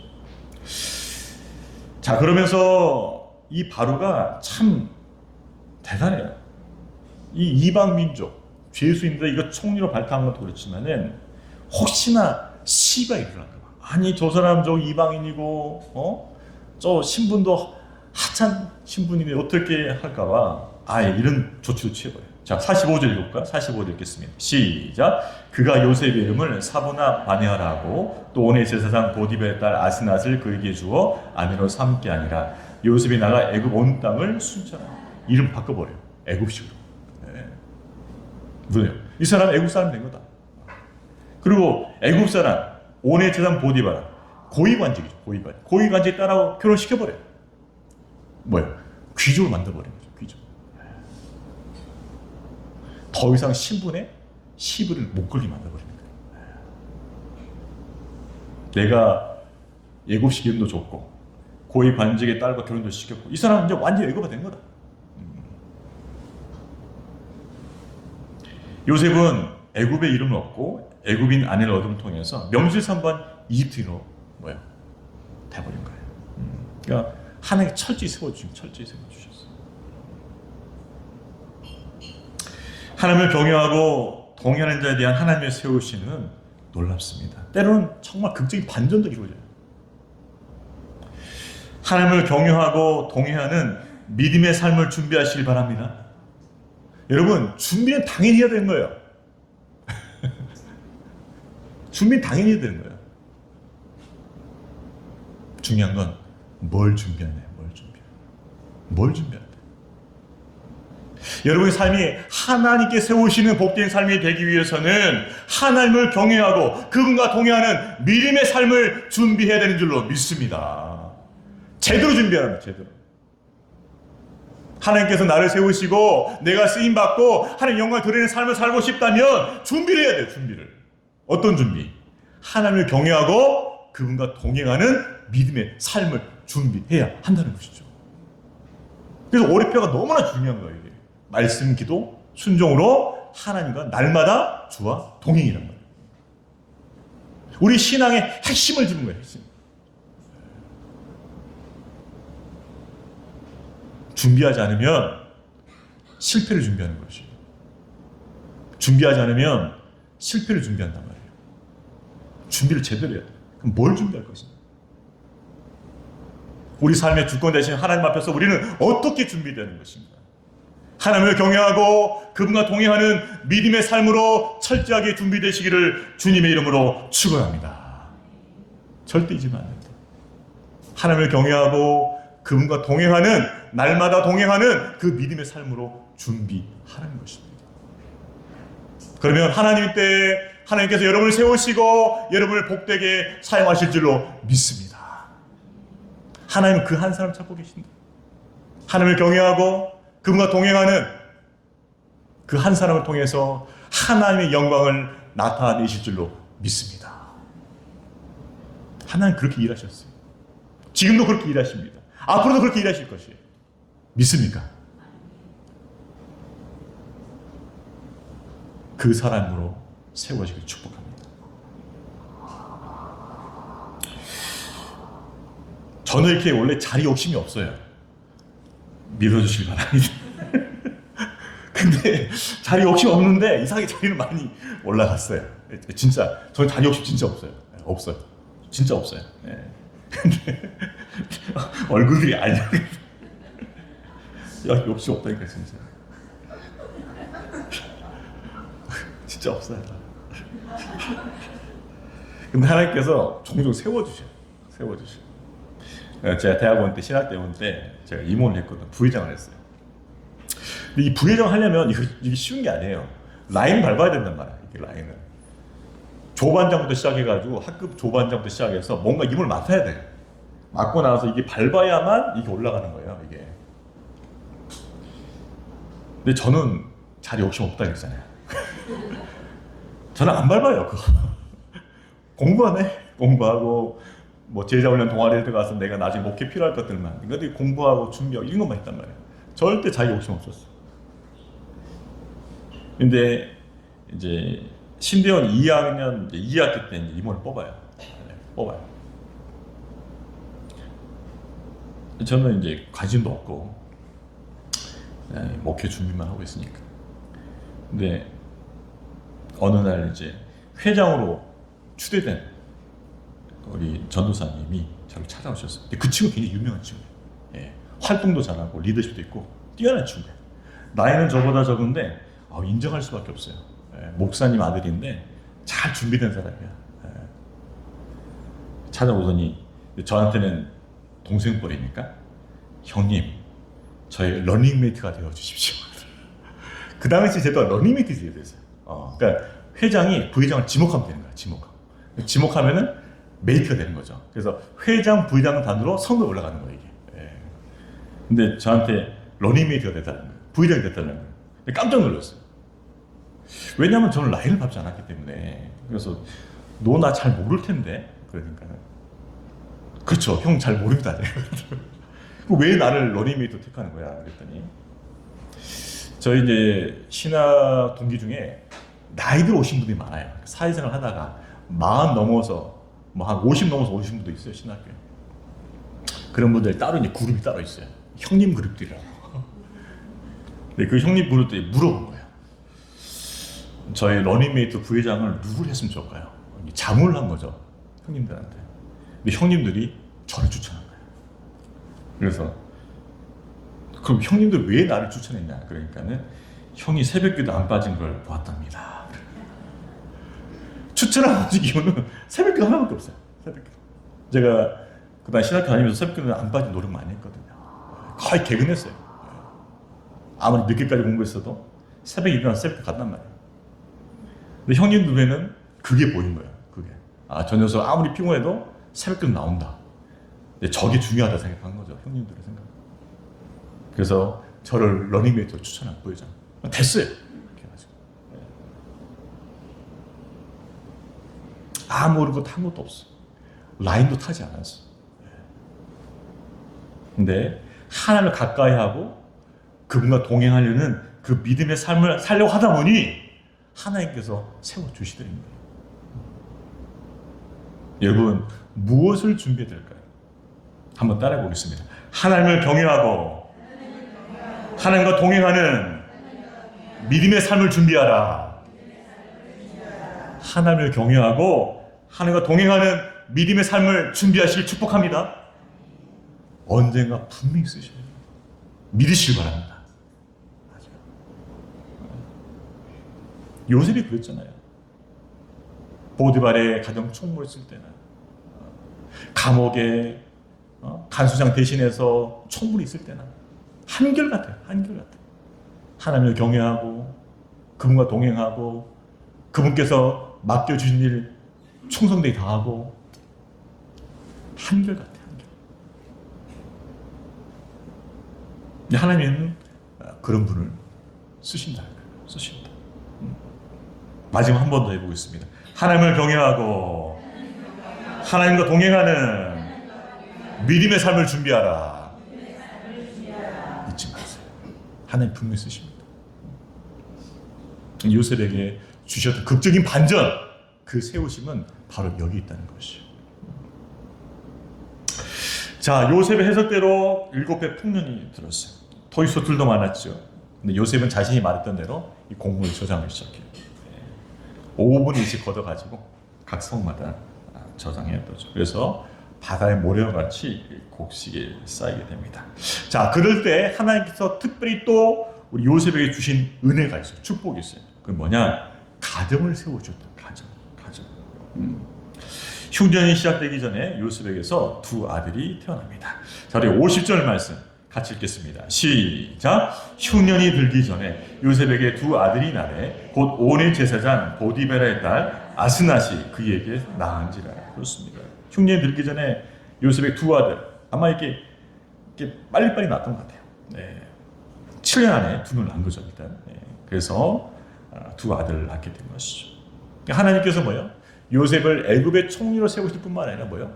자, 그러면서 이 바로가 참 대단해요. 이 이방 민족, 죄수인들 이거 총리로 발탁한 것도 그렇지만은 혹시나 시가 일어날까 봐. 아니, 저 사람 저 이방인이고, 저 신분도 하찮은 신분인데 어떻게 할까 봐. 아예 이런 조치도 취해버려요. 자, 45절 읽을까요? 45절 읽겠습니다. 시작. 그가 요셉의 이름을 사보나 바네아라고 또 온의 제사장 보디베의 딸 아스낫을 그에게 주어 아내로 삼게 아니라 요셉이 나가 애굽 온 땅을 순찰하라. 이름 바꿔버려요. 애굽식으로. 뭐예요? 이 사람은 애굽 사람 된 거다. 그리고 애굽 사람 온의 제사장 보디바라 고위관직이죠. 고위관직 딸하고 결혼시켜버려요. 뭐예요? 귀족을 만들어버린 거죠. 귀족. 더 이상 신분에 시비를 못 걸게 만들어버리는 거예요. 내가 애굽식 이름도 줬고 고위 관직의 딸과 결혼도 시켰고 이 사람은 이제 완전히 애굽화 된 거다. 요셉은 애굽의 이름을 얻고 애굽인 아내를 얻음을 통해서 명실상부한 이집트인으로 돼버린 거예요. 그러니까 하나님께 철저히 세워주셨어요. 하나님을 경외하고 동의하는 자에 대한 하나님의 세우심은 놀랍습니다. 때로는 정말 극적인 반전도 이루어져요. 하나님을 경외하고 동의하는 믿음의 삶을 준비하시길 바랍니다. 여러분, 준비는 당연히 해야 되는 거예요. 준비는 당연히 해야 되는 거예요. 중요한 건 뭘 준비하냐, 뭘 준비하냐. 여러분의 삶이 하나님께 세우시는 복된 삶이 되기 위해서는 하나님을 경외하고 그분과 동행하는 믿음의 삶을 준비해야 되는 줄로 믿습니다. 제대로 준비하랍니다. 제대로. 하나님께서 나를 세우시고 내가 쓰임받고 하나님 영광을 드리는 삶을 살고 싶다면 준비를 해야 돼요. 준비를. 어떤 준비? 하나님을 경외하고 그분과 동행하는 믿음의 삶을 준비해야 한다는 것이죠. 그래서 오리표가 너무나 중요한 거예요. 이게. 말씀, 기도, 순종으로 하나님과 날마다 주와 동행이란 말이에요. 우리 신앙의 핵심을 짚은 거예요. 핵심. 준비하지 않으면 실패를 준비하는 것이에요. 준비하지 않으면 실패를 준비한단 말이에요. 준비를 제대로 해야 돼요. 그럼 뭘 준비할 것인가? 우리 삶의 주권 대신 하나님 앞에서 우리는 어떻게 준비되는 것인가? 하나님을 경외하고 그분과 동행하는 믿음의 삶으로 철저하게 준비되시기를 주님의 이름으로 축원합니다. 절대 잊으면 안 됩니다. 하나님을 경외하고 그분과 동행하는 날마다 동행하는 그 믿음의 삶으로 준비하는 것입니다. 그러면 하나님 때 하나님께서 여러분을 세우시고 여러분을 복되게 사용하실 줄로 믿습니다. 하나님은 그 한 사람 찾고 계신다. 하나님을 경외하고 그분과 동행하는 그 한 사람을 통해서 하나님의 영광을 나타내실 줄로 믿습니다. 하나님 그렇게 일하셨어요. 지금도 그렇게 일하십니다. 앞으로도 그렇게 일하실 것이에요. 믿습니까? 그 사람으로 세워지길 축복합니다. 저는 이렇게 원래 자리 욕심이 없어요. 믿어주시기 바랍니다. 근데 자리 욕심 없는데 이상하게 자리는 많이 올라갔어요. 진짜 저는 자리 욕심 진짜 없어요. 없어요. 진짜 없어요. 근데 얼굴들이 아니야. 야, 욕심 없다니까 진짜. 진짜 없어요. 근데 하나님께서 종종 세워주셔요. 제가 대학원 때 신학대원 때 제가 임원을 했거든요. 부회장을 했어요. 근데 이 부회장 하려면 이게 쉬운 게 아니에요. 라인 밟아야 된단 말이야. 이게 라인을. 조반장부터 시작해가지고 학급 조반장부터 시작해서 뭔가 임무를 맡아야 돼. 맡고 나서 이게 밟아야만 이게 올라가는 거예요. 이게. 근데 저는 자리 욕심 없다 그랬잖아요. 저는 안 밟아요. 그거. 공부하네. 공부하고 뭐 제자훈련 동아리에 들어가서 내가 나중에 목회 필요할 것들만 이것들이 공부하고 준비하고 이런 것만 했단 말이에요. 절대 자기 욕심 없었어. 근데 이제 신대원 2학년 2학기 때 이제 임원을 뽑아요. 뽑아요. 저는 이제 관심도 없고 목회 준비만 하고 있으니까. 근데 어느 날 이제 회장으로 추대된 우리 전도사님이 저를 찾아오셨어요. 근데 그 친구 굉장히 유명한 친구예요. 예, 활동도 잘하고 리더십도 있고 뛰어난 친구예요. 나이는 저보다 적은데 인정할 수밖에 없어요. 예, 목사님 아들인데 잘 준비된 사람이야. 예. 찾아오더니 저한테는 동생뻘이니까 형님 저희 러닝메이트가 되어주십시오. 그 당시 제가 러닝메이트 되었어요. 그러니까 회장이 부회장을 지목하면 되는 거야. 지목하면은 메이트가 되는 거죠. 그래서 회장, 부회장 단으로 선거 올라가는 거예요, 이게. 예. 근데 저한테 러닝메이트가 됐다는 거예요. 부회장이 됐다는 거예요. 깜짝 놀랐어요. 왜냐하면 저는 라인을 밟지 않았기 때문에. 그래서 너 나 잘 모를 텐데. 그러니까 그렇죠. 형 잘 모릅니다. 왜 나를 러닝메이트 택하는 거야? 그랬더니 저희 이제 신학 동기 중에 나이들 오신 분들이 많아요. 사회생활 하다가 40 넘어서 뭐 한 50 넘어서 오신 분도 있어요, 신학교에. 그런 분들 따로 이제 그룹이 따로 있어요. 형님 그룹들이라고. 근데 그 형님 그룹들이 물어본 거예요. 저희 러닝메이트 부회장을 누구를 했으면 좋을까요? 자문을 한 거죠, 형님들한테. 근데 형님들이 저를 추천한 거예요. 그래서 그럼 형님들 왜 나를 추천했냐? 그러니까는 형이 새벽기도 안 빠진 걸 보았답니다. 추천한 이유는 새벽기도 하나밖에 없어요. 새벽기도. 제가 그다음 신학교 다니면서 새벽기도 안 빠진 노력 많이 했거든요. 거의 개근했어요. 아무리 늦게까지 공부했어도 새벽에 일어나서 새벽기도 갔단 말이에요. 근데 형님 눈에는 그게 보인 거예요. 그게. 저 녀석 아무리 피곤해도 새벽기도 나온다. 근데 저게 중요하다 생각한 거죠. 형님들의 생각. 그래서 저를 러닝메이트로 추천한 부회장. 됐어요. 이렇게 해가지고. 모르고 탄 것도 없어. 라인도 타지 않았어. 근데 하나님을 가까이 하고 그분과 동행하려는 그 믿음의 삶을 살려고 하다 보니 하나님께서 세워주시더니 거예요. 여러분, 무엇을 준비해야 될까요? 한번 따라해 보겠습니다. 하나님을 경외하고 하나님과 동행하는 믿음의 삶을 준비하라. 하나님을 경외하고 하나님과 동행하는 믿음의 삶을 준비하시길 축복합니다. 언젠가 분명히 쓰셔요. 믿으시길 바랍니다. 요셉이 그랬잖아요. 보디발의 가정 총무를 쓸 때는 감옥에 간수장 대신해서 총무를 있을 때는 한결같아요. 한결같아요. 하나님을 경외하고 그분과 동행하고 그분께서 맡겨주신 일 충성되게 다하고 한결같아요. 한결. 하나님은 그런 분을 쓰신다. 쓰신다. 마지막 한 번 더 해보겠습니다. 하나님을 경외하고 하나님과 동행하는 믿음의 삶을 준비하라. 잊지 마세요. 하나님 분명히 쓰십니다. 요셉에게 주셨던 극적인 반전, 그 세우심은 바로 여기 있다는 것이죠. 자, 요셉의 해석대로 7배 풍년이 들었어요. 토이소들도 많았죠. 근데 요셉은 자신이 말했던 대로 이 공문을 저장을 시작해요. 5분의 1씩 걷어가지고 각 성마다 저장해뒀죠. 그래서 바다의 모래같이 곡식이 쌓이게 됩니다. 자, 그럴 때 하나님께서 특별히 또 우리 요셉에게 주신 은혜가 있어요. 축복이 있어요. 그게 뭐냐? 가정을 세워줬다. 가정. 흉년이 시작되기 전에 요셉에게서 2 아들이 태어납니다. 자, 우리 50절 말씀 같이 읽겠습니다. 시작. 흉년이 들기 전에 요셉에게 2 아들이 나래 곧 온의 제사장 보디베라의 딸 아스낫이 그에게 낳은지라. 그렇습니다. 흉년이 들기 전에 요셉의 2 아들, 아마 이렇게 빨리빨리 낳았던 것 같아요. 네. 7년 안에 2명 낳은 거죠, 일단. 네. 그래서 2 아들을 낳게 된 것이죠. 하나님께서 뭐요? 요셉을 애굽의 총리로 세우실 뿐만 아니라 뭐요?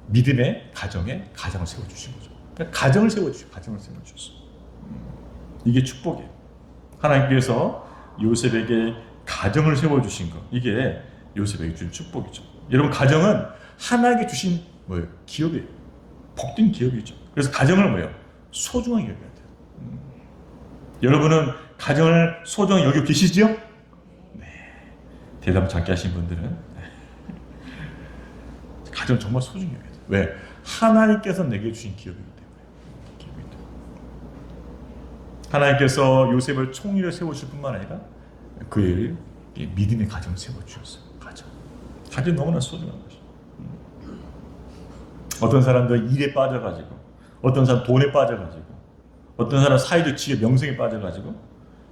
믿음의 가정을 세워주신 거죠. 그러니까 가정을 세워주셨어. 이게 축복이에요. 하나님께서 요셉에게 가정을 세워주신 것, 이게 요셉에게 준 축복이죠. 여러분, 가정은 하나님께 주신 뭐예요? 기업이에요. 복된 기업이죠. 그래서 가정을 뭐예요? 소중하게 여겨야 돼요. 여러분은 가정을 소중하게 여기고 계시죠? 네. 대답 작게 하신 분들은 가정을 정말 소중히 여겨야 돼요. 왜? 하나님께서 내게 주신 기업이기 때문에. 하나님께서 요셉을 총리로 세우실 뿐만 아니라 그의 믿음의 가정을 세워주셨어요. 가정 너무나 소중한 것이죠. 어떤 사람들 일에 빠져가지고, 어떤 사람 돈에 빠져가지고, 어떤 사람 사회적 지위 명성에 빠져가지고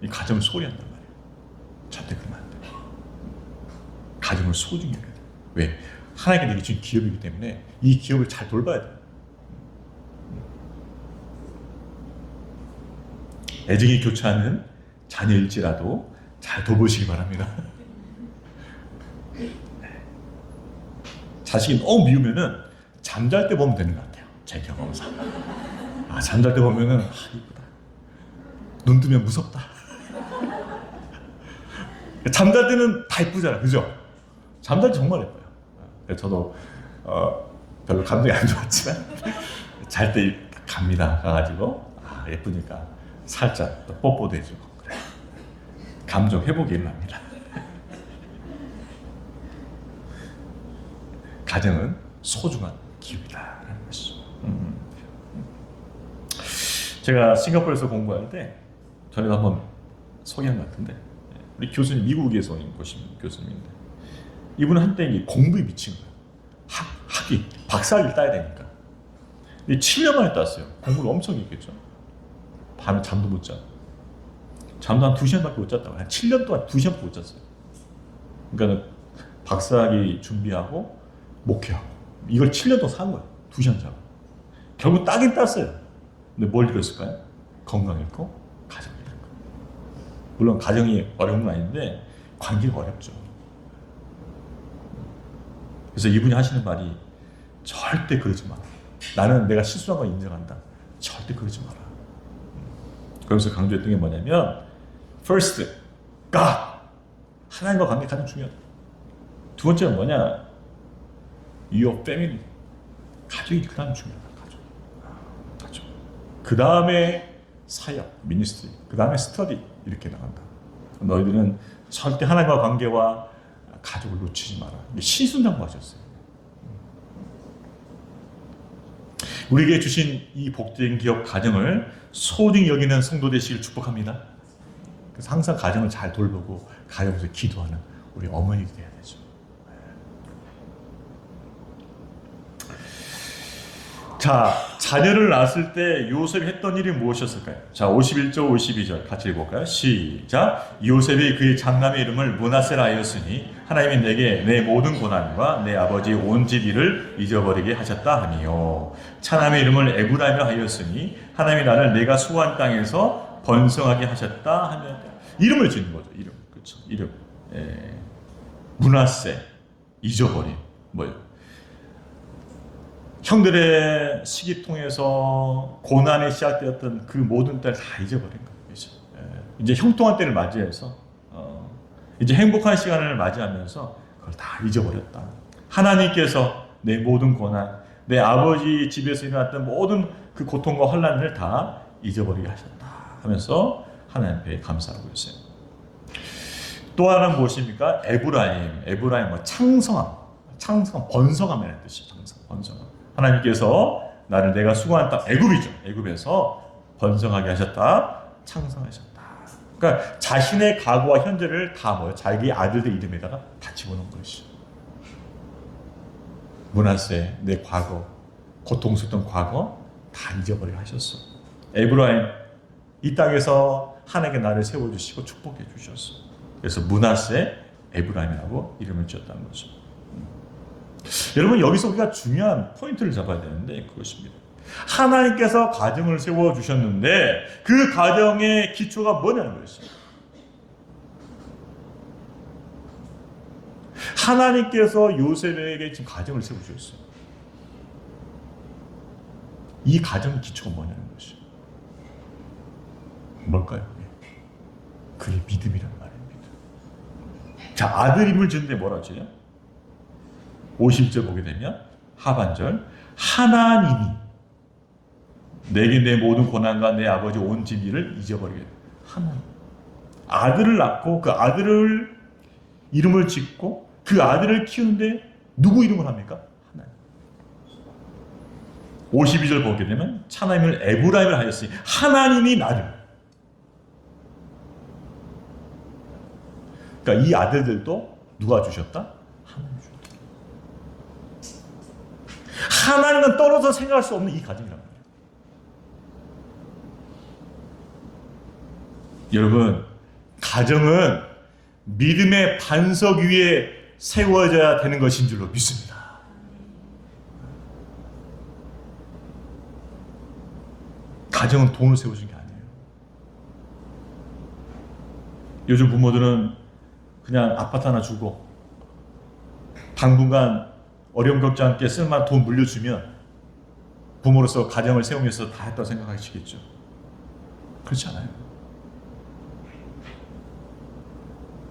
이 가정을 소홀히 한단 말이에요. 절대 그러면 안 돼요. 가정을 소중히 여겨야 돼요. 왜? 하나님께 내게 주신 기업이기 때문에 이 기업을 잘 돌봐야 돼요. 애정이 교차하는 자녀일지라도 잘 돌보시기 바랍니다. 자식이 너무 미우면은 잠잘 때 보면 되는 것 같아요. 제 경험상. 잠잘 때 보면은 이쁘다. 눈 뜨면 무섭다. 잠잘 때는 다 이쁘잖아, 그죠? 잠잘 때 정말 예뻐요. 저도 별로 감정이 안 좋았지만 잘 때 갑니다. 가가지고 예쁘니까 살짝 또 뽀뽀도 해주고 그래. 감정 회복이 일어납니다. 가정은 소중한 기업이다라는 것이죠. 제가 싱가포르에서 공부할 때 전에도 한번 소개한 것 같은데, 우리 교수님, 미국에서 오신 교수님인데, 이분은 한때 공부에 미친 거예요. 학위, 박사학위를 따야 되니까. 7년 만에 땄어요. 공부를 엄청 했겠죠. 밤에 잠도 못 자고. 잠도 한 2시간밖에 못 잤다고. 한 7년 동안 2시간밖에 못 잤어요. 그러니까 박사학위 준비하고 목회하고 이걸 7년 동안 산 거예요. 2시간 자고. 결국 따긴 땄어요. 근데 뭘 잃었을까요? 건강 잃고 가정 잃고. 물론 가정이 어려운 건 아닌데 관계가 어렵죠. 그래서 이분이 하시는 말이 절대 그러지 마라. 나는 내가 실수한 걸 인정한다. 절대 그러지 마라. 그러면서 강조했던 게 뭐냐면 First, God. 하나님과 관계 가장 중요하다. 두 번째는 뭐냐? Your family. 가족이 그다음 중요하다. 가족. 그 다음에 사역, 미니스트리. 그 다음에 스터디. 이렇게 나간다. 너희들은 절대 하나님과 관계와 가족을 놓치지 마라. 신순장구하셨어요. 우리에게 주신 이 복된 기업 가정을 소중히 여기는 성도 되시길 축복합니다. 그래서 항상 가정을 잘 돌보고 가정에서 기도하는 우리 어머니가 돼야 되죠. 자, 자녀를 낳았을 때 요셉이 했던 일이 무엇이었을까요? 자, 51절 52절 같이 읽어볼까요? 시작. 요셉이 그의 장남의 이름을 므낫세라 하였으니 하나님이 내게 내 모든 고난과 내 아버지 온 집 일을 잊어버리게 하셨다 하니요. 차남의 이름을 에브라임이라 하였으니 하나님이 나를 내가 수고한 땅에서 번성하게 하셨다 하며 이름을 지는 거죠. 이름. 그렇죠. 이름. 므낫세. 잊어버림. 뭐예요? 형들의 시기 통해서 고난이 시작되었던 그 모든 때를 다 잊어버린 거죠. 이제 형통한 때를 맞이해서 이제 행복한 시간을 맞이하면서 그걸 다 잊어버렸다. 하나님께서 내 모든 고난, 내 아버지 집에서 일어났던 모든 그 고통과 혼란을 다 잊어버리게 하셨다 하면서 하나님 앞에 감사하고 있어요. 또 하나는 무엇입니까? 에브라임, 창성함, 번성함이라는 뜻이죠. 번성함. 하나님께서 나를 내가 수고한 땅, 애굽이죠. 애굽에서 번성하게 하셨다, 창성하셨다. 그러니까 자신의 과거와 현재를 다 자기 아들들 이름에다가 다 집어넣은 것이죠. 므낫세, 내 과거, 고통스럽던 과거 다 잊어버리게 하셨어. 에브라임, 이 땅에서 하나님께 나를 세워주시고 축복해 주셨어. 그래서 므낫세, 에브라임이라고 이름을 지었다는 거죠. 여러분, 여기서 우리가 중요한 포인트를 잡아야 되는데 그것입니다. 하나님께서 가정을 세워주셨는데 그 가정의 기초가 뭐냐는 것이죠. 하나님께서 요셉에게 지금 가정을 세우셨어요. 이 가정 기초가 뭐냐는 것이죠. 뭘까요? 그게 믿음이란 말이에요. 믿음. 자, 아들임을 지는데 뭐라 하죠? 50절 보게 되면 하반절, 하나님이 내게 내 모든 고난과 내 아버지 온 집 일을 잊어버리게 돼. 하나님. 아들을 낳고 그 아들을 이름을 짓고 그 아들을 키우는데 누구 이름을 합니까? 하나님. 52절 보게 되면 하나님을 에브라임을 하였으니 하나님이 나를. 그러니까 이 아들들도 누가 주셨다? 하나님 주셨다. 하나님은 떨어져 생각할 수 없는 이 가정이란 말이에요. 여러분, 가정은 믿음의 반석 위에 세워져야 되는 것인 줄로 믿습니다. 가정은 돈을 세워준 게 아니에요. 요즘 부모들은 그냥 아파트 하나 주고 당분간 어려움 겪지 않게 쓸만한 돈 물려주면 부모로서 가정을 세우면서 다 했다고 생각하시겠죠. 그렇지 않아요.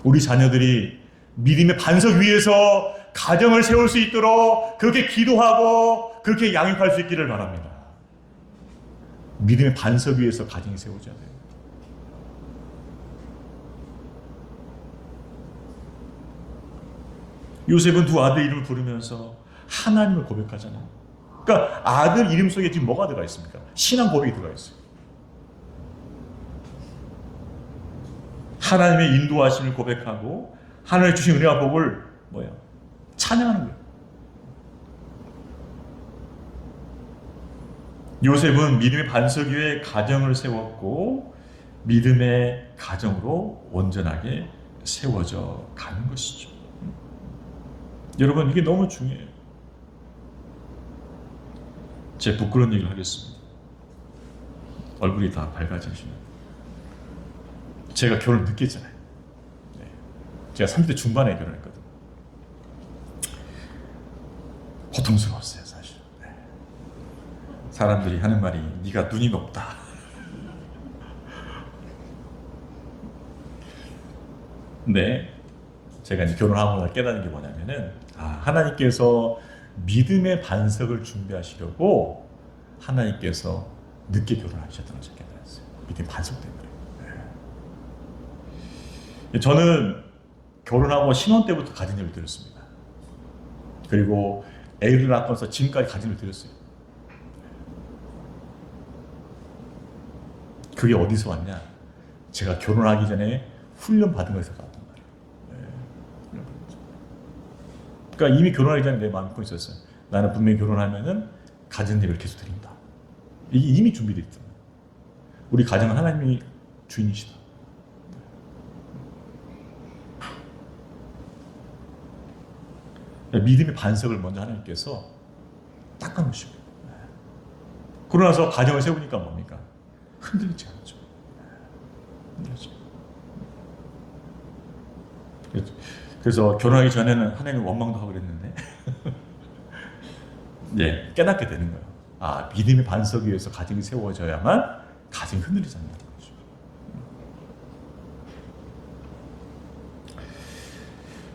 우리 자녀들이 믿음의 반석 위에서 가정을 세울 수 있도록 그렇게 기도하고 그렇게 양육할 수 있기를 바랍니다. 믿음의 반석 위에서 가정이 세워져야 돼요. 요셉은 두 아들 이름을 부르면서 하나님을 고백하잖아요. 그러니까 아들 이름 속에 지금 뭐가 들어가 있습니까? 신앙 고백이 들어가 있어요. 하나님의 인도하심을 고백하고 하나님의 주신 은혜와 복을 뭐예요? 찬양하는 거예요. 요셉은 믿음의 반석 위에 가정을 세웠고 믿음의 가정으로 온전하게 세워져 가는 것이죠. 여러분, 이게 너무 중요해요. 제 부끄러운 얘기를 하겠습니다. 얼굴이 다 밝아지시면 제가 결혼 늦게 했잖아요. 네. 제가 30대 중반에 결혼했거든요. 고통스러웠어요, 사실. 네. 사람들이 하는 말이 네가 눈이 높다. 근데 제가 이제 결혼하고 깨닫는 게 뭐냐면은 하나님께서 믿음의 반석을 준비하시려고 하나님께서 늦게 결혼하셨다는 걸 깨달았어요. 믿음의 반석 때문에. 네. 저는 결혼하고 신혼 때부터 가진 일을 드렸습니다. 그리고 애를 낳고서 지금까지 가진 일을 드렸어요. 그게 어디서 왔냐? 제가 결혼하기 전에 훈련 받은 거에서 나왔단 말이에요. 네. 그러니까 이미 결혼하기 전에 내 마음이 고 있었어요. 나는 분명히 결혼하면은 가진 예배를 계속 드린다. 이게 이미 준비되어 있잖아요. 우리 가정은 하나님이 주인이시다. 믿음의 반석을 먼저 하나님께서 닦아놓으시고, 그러고 나서 가정을 세우니까 뭡니까? 흔들리지 않죠. 그래서 결혼하기 전에는 하나님 원망도 하고 그랬는데 네, 깨닫게 되는 거예요. 믿음의 반석 위에서 가정이 세워져야만 가정이 흔들리지 않는다는 거죠.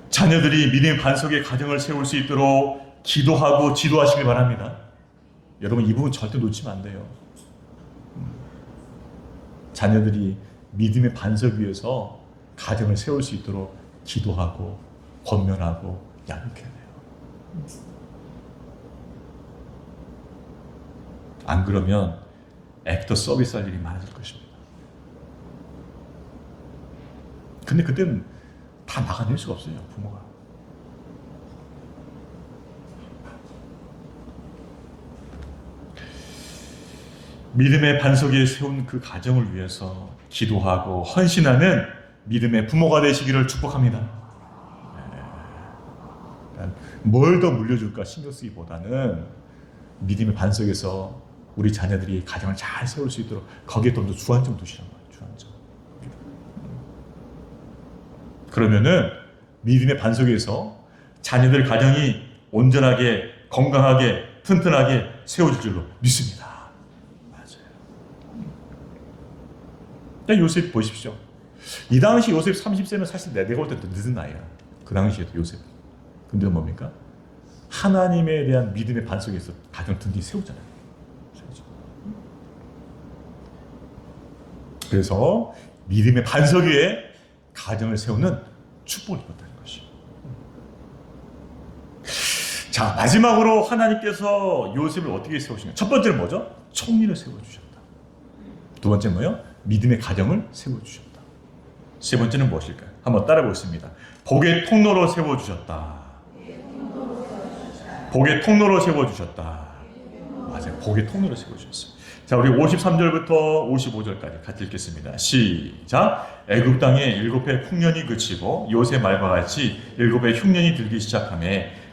자녀들이 믿음의 반석에 가정을 세울 수 있도록 기도하고 지도하시길 바랍니다. 여러분, 이 부분 절대 놓치면 안 돼요. 자녀들이 믿음의 반석 위에서 가정을 세울 수 있도록 기도하고 권면하고 양육해야 돼요. 안 그러면 애프터 서비스 할 일이 많아질 것입니다. 근데 그때는 다 막아낼 수가 없어요, 부모가. 믿음의 반석에 세운 그 가정을 위해서 기도하고 헌신하는 믿음의 부모가 되시기를 축복합니다. 뭘 더 물려줄까 신경 쓰기보다는 믿음의 반석에서 우리 자녀들이 가정을 잘 세울 수 있도록 거기에 좀 더 주안점 두시란 말이에요. 주안점. 그러면은 믿음의 반석에서 자녀들 가정이 온전하게 건강하게 튼튼하게 세워질 줄로 믿습니다. 맞아요. 요셉 보십시오. 이 당시 요셉 30세는 사실 내가 볼 때도 늦은 나이야. 그 당시에도 요셉. 근데 뭡니까? 하나님에 대한 믿음의 반석에서 가정 든든히 세우잖아요. 그래서 믿음의 반석 위에 가정을 세우는 축복을 입었다는 것이죠. 자, 마지막으로 하나님께서 요셉을 어떻게 세우시냐? 첫 번째는 뭐죠? 총리를 세워주셨다. 두 번째 뭐요? 믿음의 가정을 세워주셨다. 세 번째는 무엇일까요? 한번 따라 보겠습니다. 복의 통로로 세워주셨다. 복의 통로로 세워주셨다. 맞아요. 복의 통로로 세워주셨어요. 자, 우리 53절부터 55절까지 같이 읽겠습니다. 시작. 애굽 땅에 7해 풍년이 그치고 요새 말과 같이 7해 흉년이 들기 시작하며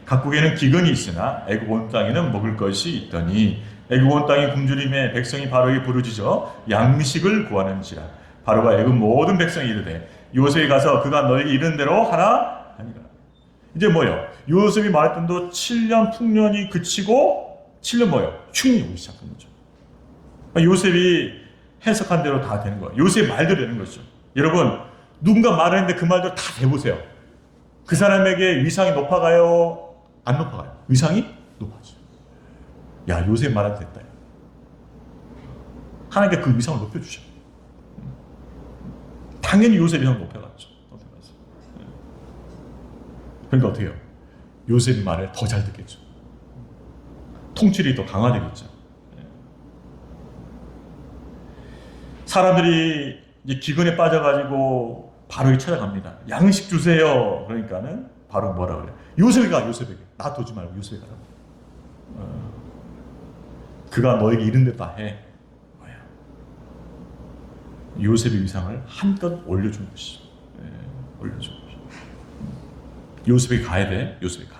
각국에는 기근이 있으나 애굽 온 땅에는 먹을 것이 있더니 애굽 온 땅이 굶주림에 백성이 바로에게 부르짖어 양식을 구하는지라. 바로가 애굽 모든 백성이 이르되 요셉이 가서 그가 너에게 이른 대로 하라 하니라. 이제 뭐요? 요셉이 말했던 도 7년 풍년이 그치고 7년 뭐요? 흉년이 오기 시작한 거죠. 요셉이 해석한 대로 다 되는 거예요. 요셉 말대로 되는 거죠. 여러분, 누군가 말했는데 그 말대로 다 해보세요. 그 사람에게 위상이 높아가요? 안 높아가요? 위상이 높아져요. 야, 요셉 말한 대 됐다. 하나님께 그 위상을 높여주셔. 당연히 요셉 위상을 높여갔죠. 그러니까 어떻게 해요? 요셉의 말을 더 잘 듣겠죠. 통치력이 더 강화되겠죠. 사람들이 이제 기근에 빠져가지고 바로에 찾아갑니다. 양식 주세요. 그러니까는 바로 뭐라 그래? 요셉에게 나 두지 말고 요셉에게 가라고. 그가 너에게 이른 데 다 해. 뭐야? 요셉의 위상을 한껏 올려준 것이. 올려준 것이. 요셉이 가야 돼. 요셉이 가.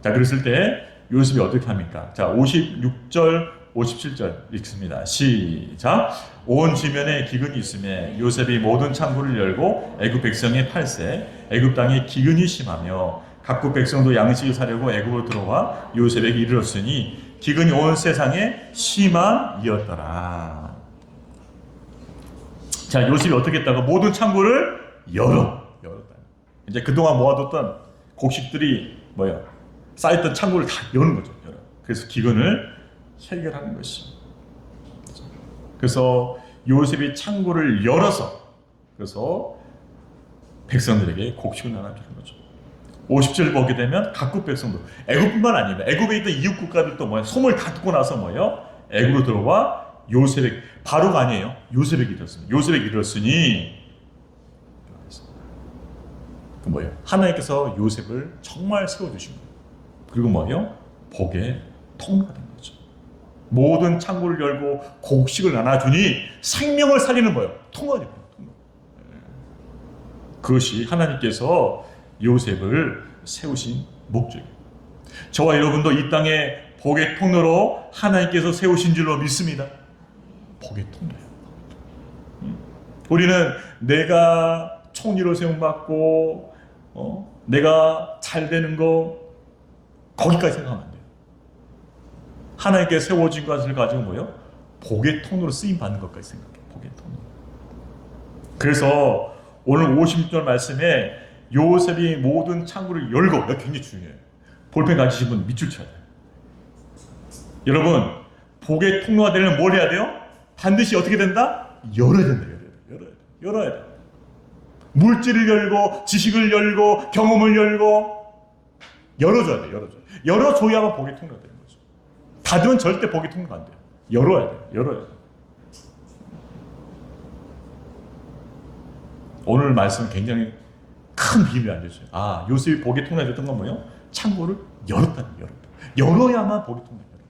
자, 그랬을 때 요셉이 어떻게 합니까? 자, 56절 57절 읽습니다. 시작. 온 지면에 기근이 있음에 요셉이 모든 창고를 열고 애굽 백성의 팔세 애굽 땅에 기근이 심하며 각국 백성도 양식을 사려고 애굽으로 들어와 요셉에게 이르렀으니 기근이 온 세상에 심함이었더라. 자, 요셉이 어떻게 했다고? 모든 창고를 열었다. 이제 그동안 모아뒀던 곡식들이 뭐야? 쌓였던 창고를 다 여는 거죠. 그래서 기근을 해결하는 것입니다. 그래서 요셉이 창고를 열어서 그래서 백성들에게 곡식을 나눠주는 거죠. 50절 보게 되면 각국 백성도 애굽뿐만 아니라 애굽에 있던 이웃 국가들도 뭐야? 소문을 다 듣고 나서 뭐예요? 애굽으로 들어와 요셉에게 바로가 아니에요. 요셉에게 이르렀습니다. 요셉에게 이르렀으니 그 뭐예요? 하나님께서 요셉을 정말 세워주신 거예요. 그리고 뭐예요? 복의 통로가 된 거죠. 모든 창고를 열고 곡식을 나눠주니 생명을 살리는 뭐예요? 통로가 됩니다. 통로. 그것이 하나님께서 요셉을 세우신 목적이에요. 저와 여러분도 이 땅에 복의 통로로 하나님께서 세우신 줄로 믿습니다. 복의 통로예요. 우리는 내가 총리로 세움받고 내가 잘 되는 거 거기까지 생각하면 안 돼요. 하나님께 세워진 것을 가지고 뭐요? 복의 통로로 쓰임 받는 것까지 생각해요. 복의 통로. 그래서 오늘 56절 말씀에 요셉이 모든 창구를 열고, 이거 굉장히 중요해요. 볼펜 가지신 분 밑줄 쳐야 돼요. 여러분, 복의 통로가 되려면 뭘 해야 돼요? 반드시 어떻게 된다? 열어야 된다. 열어야 돼. 물질을 열고, 지식을 열고, 경험을 열고, 열어줘야 돼. 열어줘야만 복의 통로가 되는 거죠. 닫으면 절대 복의 통로가 안 돼요. 열어야 돼. 오늘 말씀은 굉장히 큰 비밀을 알려줘요. 아, 요셉이 복의 통로가 됐던 건 뭐예요? 창고를 열었다. 열어야만 복의 통로가 돼요.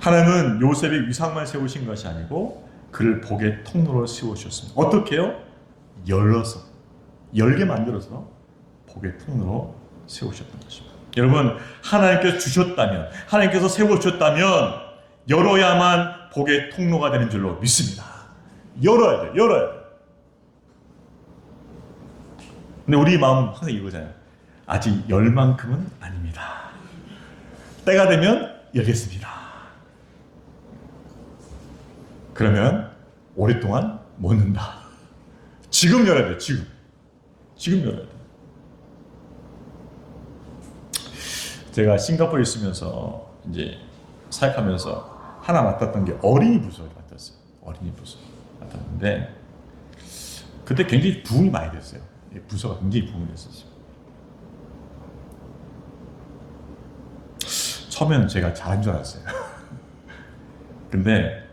하나님은 요셉의 위상만 세우신 것이 아니고 그를 복의 통로로 세우셨습니다. 어떻게 해요? 열게 만들어서 복의 통로로 세우셨던 것입니다. 여러분, 하나님께서 주셨다면, 하나님께서 세우셨다면 열어야만 복의 통로가 되는 줄로 믿습니다. 열어야 돼. 근데 우리 마음은 항상 이거잖아요. 아직 열 만큼은 아닙니다. 때가 되면 열겠습니다. 그러면 오랫동안 못 는다. 지금 열어야 돼. 지금 열어야 돼. 제가 싱가포르에 있으면서 이제 사역하면서 하나 맡았던 게 어린이 부서를 맡았어요. 어린이 부서 맡았는데 그때 굉장히 부흥이 많이 됐어요. 부서가 굉장히 부흥이 됐었어요. 처음에는 제가 잘한 줄 알았어요. 근데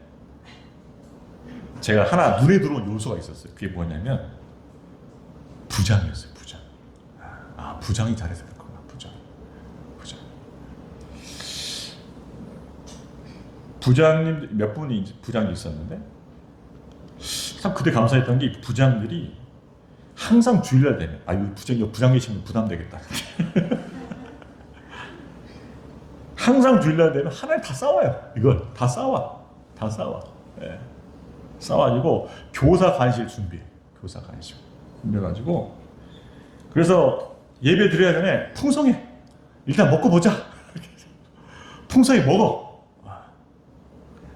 제가 하나 눈에 들어온 요소가 있었어요. 그게 뭐냐면 부장이었어요. 부장. 아, 부장이 잘해서 그렇구나. 부장. 부장님 몇 분이 부장이 있었는데 참 그때 감사했던 게 부장들이 항상 주일날 되면 이거 부장 계시면 부담되겠다. 항상 주일날 되면 하나님 다 싸워요. 이걸 다 싸워. 예. 싸워가지고 교사 간식 준비해. 교사 간식 준비해가지고 그래서 예배 드려야 전에 풍성해. 일단 먹고 보자. 풍성히 먹어.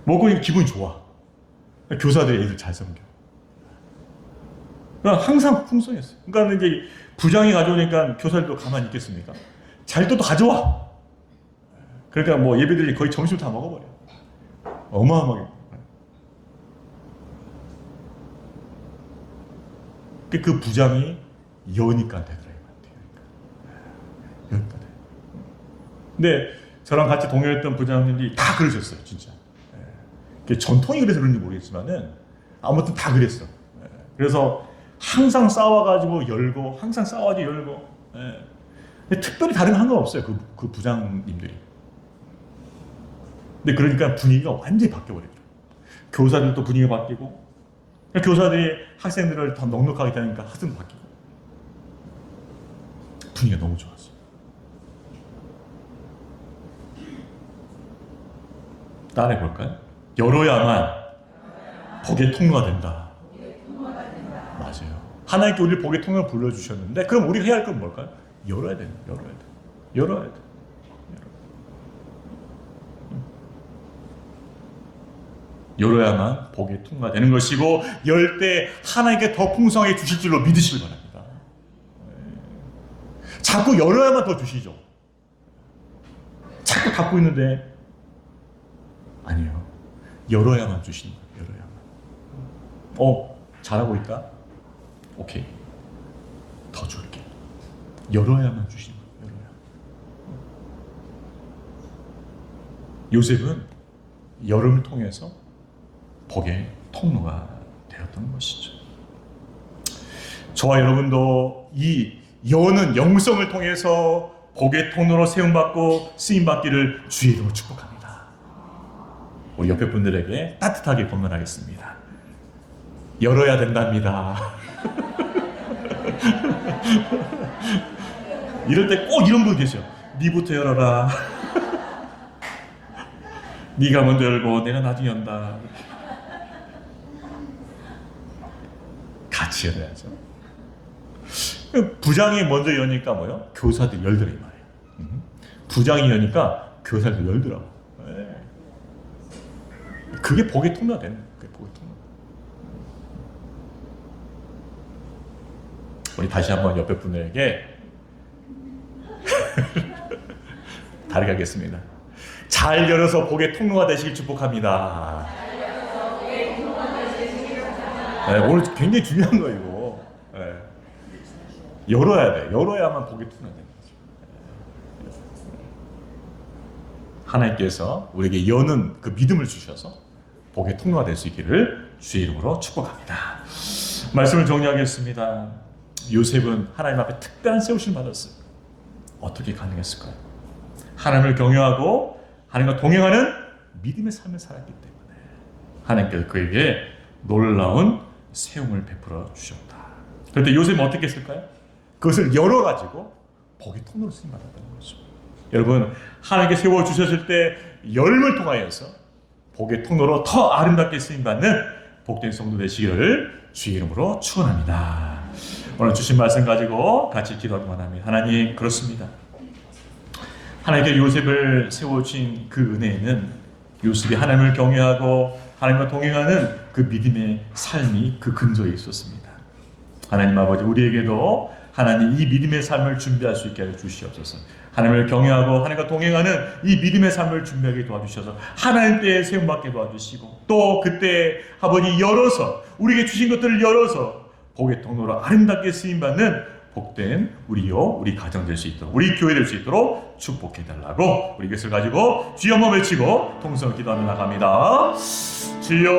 먹고 기분이 좋아. 교사들이 애들 잘 섬겨. 그러니까 항상 풍성했어요. 그러니까 이제 부장이 가져오니까 교사들도 가만히 있겠습니까? 잘 또 가져와. 그러니까 뭐 예배들이 거의 점심을 다 먹어버려. 어마어마하게. 그 부장이 여니까 되더라. 여니까 돼. 근데 저랑 같이 동료했던 부장님들이 다 그러셨어요, 진짜. 전통이 그래서 그런지 모르겠지만은 아무튼 다 그랬어. 그래서 항상 싸워가지고 열고, 항상 싸워가지고 열고. 근데 특별히 다른 거 한 건 없어요, 그 부장님들이. 근데 그러니까 분위기가 완전히 바뀌어버리더라고요. 교사들도 분위기가 바뀌고, 교사들이 학생들을 더 넉넉하게 다니까 학생도 바뀌고. 분위기가 너무 좋았어요. 따라해 볼까요? 열어야만 복의 통로가 된다. 맞아요. 하나님께 우리를 복의 통로로 불러주셨는데 그럼 우리가 해야 할 건 뭘까요? 열어야 돼. 열어야만 복의 통로가 되는 것이고 열 때 하나님께 더 풍성하게 주실 줄로 믿으시기 바랍니다. 자꾸 열어야만 더 주시죠. 자꾸 닫고 있는데 아니에요. 열어야만 주시는 거예요. 열어야만. 잘하고 있다? 오케이. 더 줄게. 열어야만 주시는 거예요. 요셉은 열음을 통해서 복의 통로가 되었던 것이죠. 저와 여러분도 이 여는 영성을 통해서 복의 통로로 세움받고 쓰임받기를 주의 이름으로 축복합니다. 우리 옆에 분들에게 따뜻하게 권면하겠습니다. 열어야 된답니다. 이럴 때 꼭 이런 분 계셔. 니부터 열어라. 네가 먼저 열고 내가 나중에 연다. 같이 열어야죠. 부장이 먼저 여니까 뭐요? 교사들이 열더라 이 말이에요. 부장이 여니까 교사들이 열더라고. 그게 복의 통로가 되는 거예요. 그게 복의 통로. 우리 다시 한번 옆에 분에게 다르게 하겠습니다. 잘 열어서 복의 통로가 되시길 축복합니다. 오늘 굉장히 중요한 거예요, 이거. 열어야 돼. 열어야만 복의 통로가 되는 거죠. 하나님께서 우리에게 여는 그 믿음을 주셔서 복의 통로가 될 수 있기를 주의 이름으로 축복합니다. 말씀을 정리하겠습니다. 요셉은 하나님 앞에 특별한 세우심을 받았어요. 어떻게 가능했을까요? 하나님을 경외하고 하나님과 동행하는 믿음의 삶을 살았기 때문에 하나님께서 그에게 놀라운 세움을 베풀어 주셨다. 그런데 요셉은 어떻게 했을까요? 그것을 열어가지고 복의 통로로 쓰임받았다는 거죠. 여러분, 하나님께 세워주셨을 때 열음을 통하여서 복의 통로로 더 아름답게 쓰임받는 복된 성도 되시기를 주의 이름으로 축원합니다. 오늘 주신 말씀 가지고 같이 기도하기 원합니다. 하나님, 그렇습니다. 하나님께 요셉을 세워주신 그 은혜에는 요셉이 하나님을 경외하고 하나님과 동행하는 그 믿음의 삶이 그 근저에 있었습니다. 하나님 아버지, 우리에게도 하나님 이 믿음의 삶을 준비할 수 있게 하여 주시옵소서. 하나님을 경외하고 하나님과 동행하는 이 믿음의 삶을 준비하게 도와주셔서 하나님 때에 세움받게 도와주시고, 또 그때 아버지 열어서 우리에게 주신 것들을 열어서 복의 통로로 아름답게 쓰임받는 복된 우리요, 우리 가정 될 수 있도록, 우리 교회 될 수 있도록 축복해달라고 우리 것을 가지고 주여 한번 외치고 통성을 기도하며 나갑니다. 주여.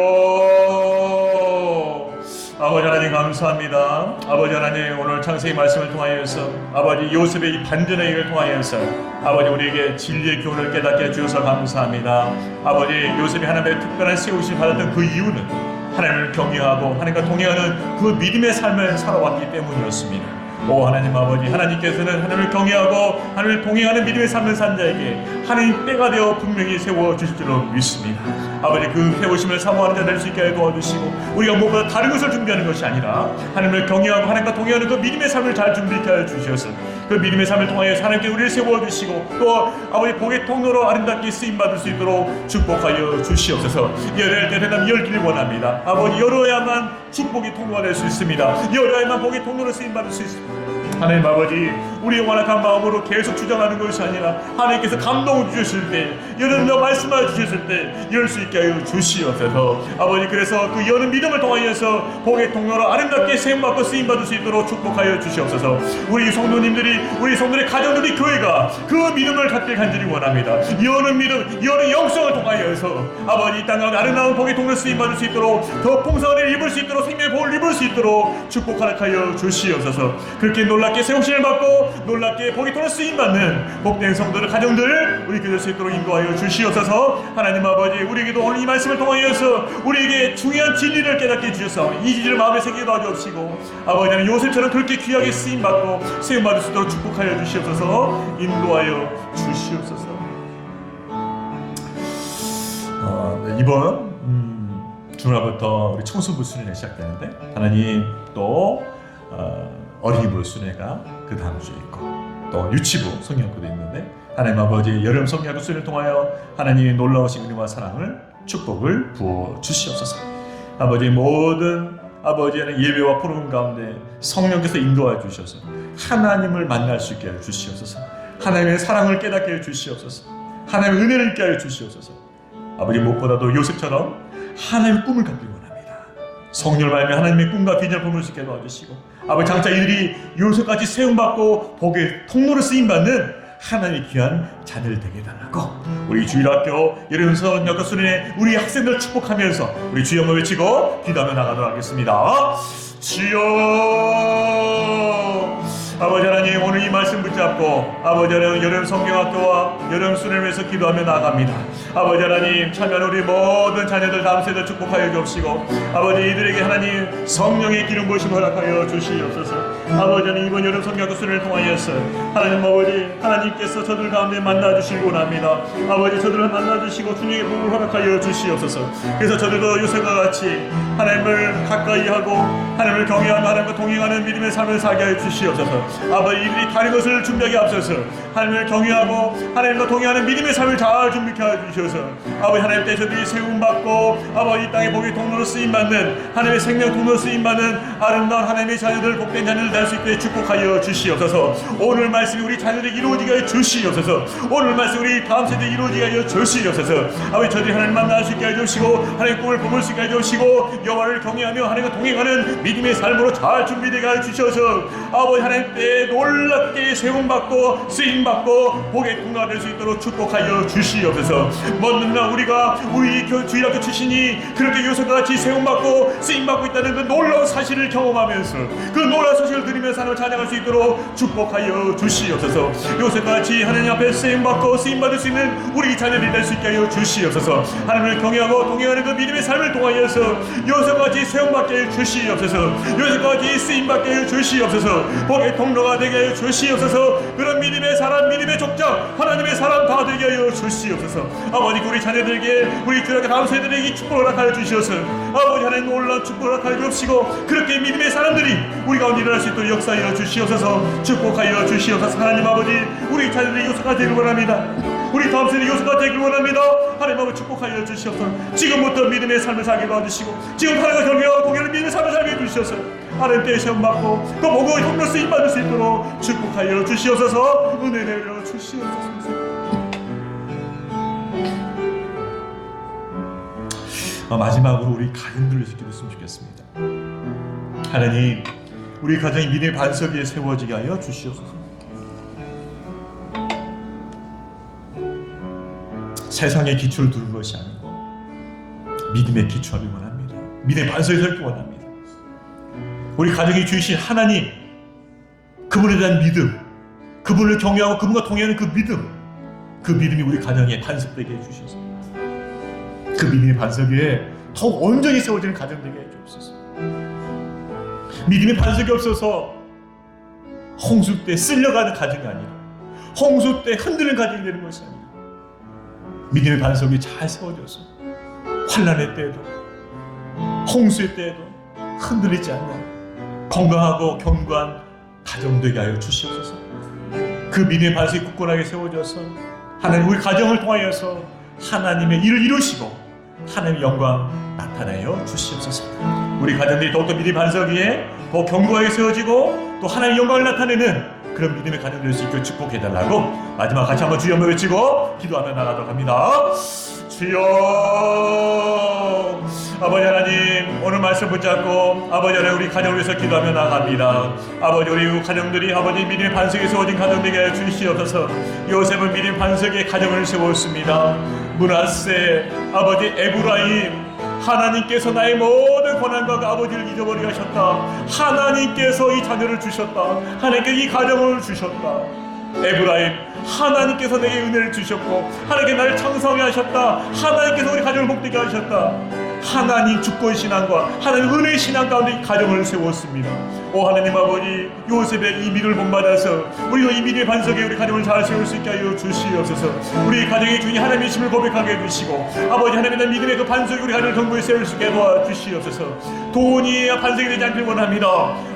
아버지 하나님 감사합니다. 아버지 하나님, 오늘 창세기 말씀을 통하여서 아버지 요셉의 이 반전의 일을 통하여서 아버지 우리에게 진리의 교훈을 깨닫게 해주셔서 감사합니다. 아버지, 요셉이 하나님의 특별한 세우심을 받았던 그 이유는 하나님을 경외하고 하나님과 동행하는 그 믿음의 삶을 살아왔기 때문이었습니다. 오 하나님 아버지, 하나님께서는 하나님을 경외하고 하나님을 동행하는 믿음의 삶을 산 자에게 하나님 때가 되어 분명히 세워주실 줄로 믿습니다. 아버지, 그 세우심을 사모하는 자 될 수 있게 도와주시고, 우리가 무엇보다 다른 것을 준비하는 것이 아니라 하나님을 경외하고 하나님과 동행하는 그 믿음의 삶을 잘 준비케 하여 주셔서 그 믿음의 삶을 통하여 하나님께 우리를 세워주시고, 또 아버지 복의 통로로 아름답게 쓰임받을 수 있도록 축복하여 주시옵소서. 열어야 때 대답 열기를 원합니다. 아버지, 열어야만 축복의 통로가 될 수 있습니다. 열어야만 복의 통로로 쓰임받을 수 있습니다. 하나님 아버지, 우리의 완악한 마음으로 계속 주장하는 것이 아니라 하나님께서 감동을 주셨을 때, 여러분과 말씀을 주셨을 때 열 수 있게 하여 주시옵소서. 아버지, 그래서 그 여는 믿음을 통하여서 복의 통로로 아름답게 세움받고 쓰임받을 수 있도록 축복하여 주시옵소서. 우리 성도님들이, 우리 성도의 가정들이, 교회가 그 믿음을 갖길 간절히 원합니다. 여는 믿음, 여는 영성을 통하여서 아버지 이 땅 가운데 아름다운 복의 통로로 쓰임받을 수 있도록, 더 풍성을 입을 수 있도록, 생명의 복을 입을 수 있도록 축복하여 주시옵소서. 그렇게 놀랍게 세우심을 받고 놀랍게 복의 통로로 쓰임받는 복된 성도들, 가정들 우리 교회 될 수 있도록 인도하여 주시옵소서. 하나님 아버지, 우리에게도 오늘 이 말씀을 통하여서 우리에게 중요한 진리를 깨닫게 해주셔서 이 진리를 마음에 새기게 도와주옵시고, 아버지 하나님 요셉처럼 그렇게 귀하게 쓰임받고 세움받을 수 있도록 축복하여 주시옵소서. 인도하여 주시옵소서. 이번 주말부터 우리 청소부 순회가 시작되는데, 하나님 또 어린이부 순회가 그 다음 주에 있고, 또 유치부 성경학교도 있는데, 하나님 아버지 여름 성경학교 순회를 통하여 하나님의 놀라우신 은혜와 사랑을, 축복을 부어 주시옵소서. 아버지, 모든 아버지의 예배와 프로그램 가운데 성령께서 인도하여 주셔서 하나님을 만날 수 있게 하여 주시옵소서. 하나님의 사랑을 깨닫게 하여 주시옵소서. 하나님의 은혜를 있게 하여 주시옵소서. 아버지, 무엇보다도 요셉처럼 하나님의 꿈을 갖기 원합니다. 성령을 말하며 하나님의 꿈과 비전을 품을 수 있게 도와주시고, 아버지 장차 이들이 요셉같이 세움받고 복의 통로로 쓰임받는 하나님의 귀한 자들 되게 해달라고 우리 주일학교 여름 성경학교 수련회 우리 학생들 축복하면서 우리 주여 한번 외치고 기도하며 나가도록 하겠습니다. 주여. 아버지 하나님, 오늘 이 말씀 붙잡고 아버지 하나님 여름 성경학교와 여름 수련을 위해서 기도하며 나갑니다. 아버지 하나님, 참여하는 우리 모든 자녀들 다음 세대 축복하여 주옵시고, 아버지 이들에게 하나님 성령의 기름 부으심을 허락하여 주시옵소서. 아버지 하나님, 이번 여름 성경학교 수련을 통하여서 하나님 아버지, 하나님께서 저들 가운데 만나주시기 원합니다. 아버지, 저들을 만나주시고 주님의 복을 허락하여 주시옵소서. 그래서 저들도 요셉과 같이 하나님을 가까이 하고 하나님을 경외하며 하나님과 동행하는 믿음의 삶을 살게 하여 주시옵소서. 아버지, 이들이 다른 것을 준비하기 앞서서 하나님을 경외하고 하나님과 동행하는 믿음의 삶을 잘 준비케 하여 주셔서 아버지 하나님 때 저들이 세움받고 아버지 이 땅의 복의 통로로 쓰임받는 하나님의 생명 통로로 쓰임받는 아름다운 하나님의 자녀들, 복된 자녀들 될 수 있게 축복하여 주시옵소서. 오늘 말씀이 우리 자녀들에게 이루어지게 하여 주시옵소서. 오늘 말씀 우리 다음 세대에 이루어지게 하여 주시옵소서. 아버지, 저들이 하나님 만날 수 있게 하여 주시고 하나님의 꿈을 품을 수 있게 하여 주시고 여호와를 경외하며 하나님과 동행하는 믿음의 삶으로 잘 준비되게 하여 주셔서 아버지 하나님 때 놀랍게 세움받고 쓰임받고 복의 통로가 될 수 있도록 축복하여 주시옵소서. 먼 날 우리가 우리 주일학교 출신이 그렇게 요셉과 같이 세움받고 쓰임받고 있다는 그 놀라운 사실을 경험하면서 그 놀라운 사실을 들으면서 하나님을 찬양할 수 있도록 축복하여 주시옵소서. 요셉과 같이 하나님 앞에 쓰임받고 쓰임받을 수 있는 우리 자녀들이 될 수 있게 하여 주시옵소서. 하나님을 경외하고 동행하는 그 믿음의 삶을 통하여서 요셉과 같이 세움받게 하여 주시옵소서. 요셉과 같이 쓰임받게 하여 주시옵소서. 복의 통로가 되게 하여 주시옵소서. 그런 믿음의 사람, 믿음의 족장, 하나님의 사람 다 되게 하여 주시옵소서. 아버지 우리 자녀들에게 우리 교회 다음 세대들에게 축복을 허락하여 주시어서 아버지 하나님 놀라운 축복을 허락하여 주시고 그렇게 믿음의 사람들이 우리 가운데 일어날 수 있도록 역사하여 주시옵소서. 축복하여 주시옵소서. 하나님 아버지 우리 자녀들이 요소가 되길 원합니다. 우리 다음 세대 요소가 되길 원합니다. 하나님 아버지 축복하여 주시옵소서. 지금부터 믿음의 삶을 살게 도와주시고 지금 하나님과 경외하고 동행하는 믿음의 삶을 살게 해주시옵소서. 하나님께 시험 받고 또 보고 형로 쓰임 받을 수 있도록 축복하여 주시옵소서. 은혜 내려 주시옵소서. 마지막으로 우리 가정들을 지켜줬으면 좋겠습니다. 하나님 우리 가정이 믿음의 반석 위에 세워지게 하여 주시옵소서. 세상의 기초를 두는 것이 아니고 믿음의 기초하기 원합니다. 믿음의 반석에 서기 원합니다. 우리 가정이 주신 하나님 그분에 대한 믿음, 그분을 경외하고 그분과 동행하는 그 믿음이 우리 가정에 반석되게 해주셔서 그 믿음의 반석 위에 더욱 온전히 세워지는 가정 되게 해주옵소서. 믿음의 반석이 없어서 홍수 때 쓸려가는 가정이 아니라 홍수 때 흔들리는 가정이 되는 것이 아니라 믿음의 반석이 잘 세워져서 환난의 때에도 홍수의 때에도 흔들리지 않는 건강하고 견고한 가정 되게 하여 주시옵소서. 그 믿음의 반석이 굳건하게 세워져서 하나님 우리 가정을 통하여서 하나님의 일을 이루시고 하나님의 영광 나타내어 주시옵소서. 우리 가정들이 더욱더 믿음의 반석 위에 더 견고하게 세워지고 또 하나님의 영광을 나타내는 그런 믿음의 가정 될 수 있게 축복해달라고 마지막 같이 한번 주여 한번 외치고 기도하며 나가도록 합니다. 주여 아버지 하나님 오늘 말씀 붙잡고 아버지 하나님 우리 가정을 위해서 기도하며 나갑니다. 아버지 우리 가정들이 아버지 믿음의 반석에 세워진 가정 되게 하여 주시옵소서. 요셉은 믿음의 반석에 가정을 세웠습니다. 므낫세 아버지 에브라임 하나님께서 나의 모든 고난과 아버지를 잊어버리게 하셨다. 하나님께서 이 자녀를 주셨다. 하나님께서 이 가정을 주셨다. 에브라임 하나님께서 내게 은혜를 주셨고 하나님께서 나를 창성하게 하셨다. 하나님께서 우리 가정을 복되게 하셨다. 하나님 주권 신앙과 하나님 은혜의 신앙 가운데 이 가정을 세웠습니다. 오 하나님 아버지 요셉의 이 믿음을 본받아서 우리도 이 믿음의 반석에 우리 가정을 잘 세울 수 있게 하여 주시옵소서. 우리 가정의 주인이 하나님의 힘을 고백하게 해주시고 아버지 하나님의 믿음의 그 반석이 우리 가정을 견고히 세울 수 있게 도와주시옵소서. 돈이 반석이 되지 않길 원합니다.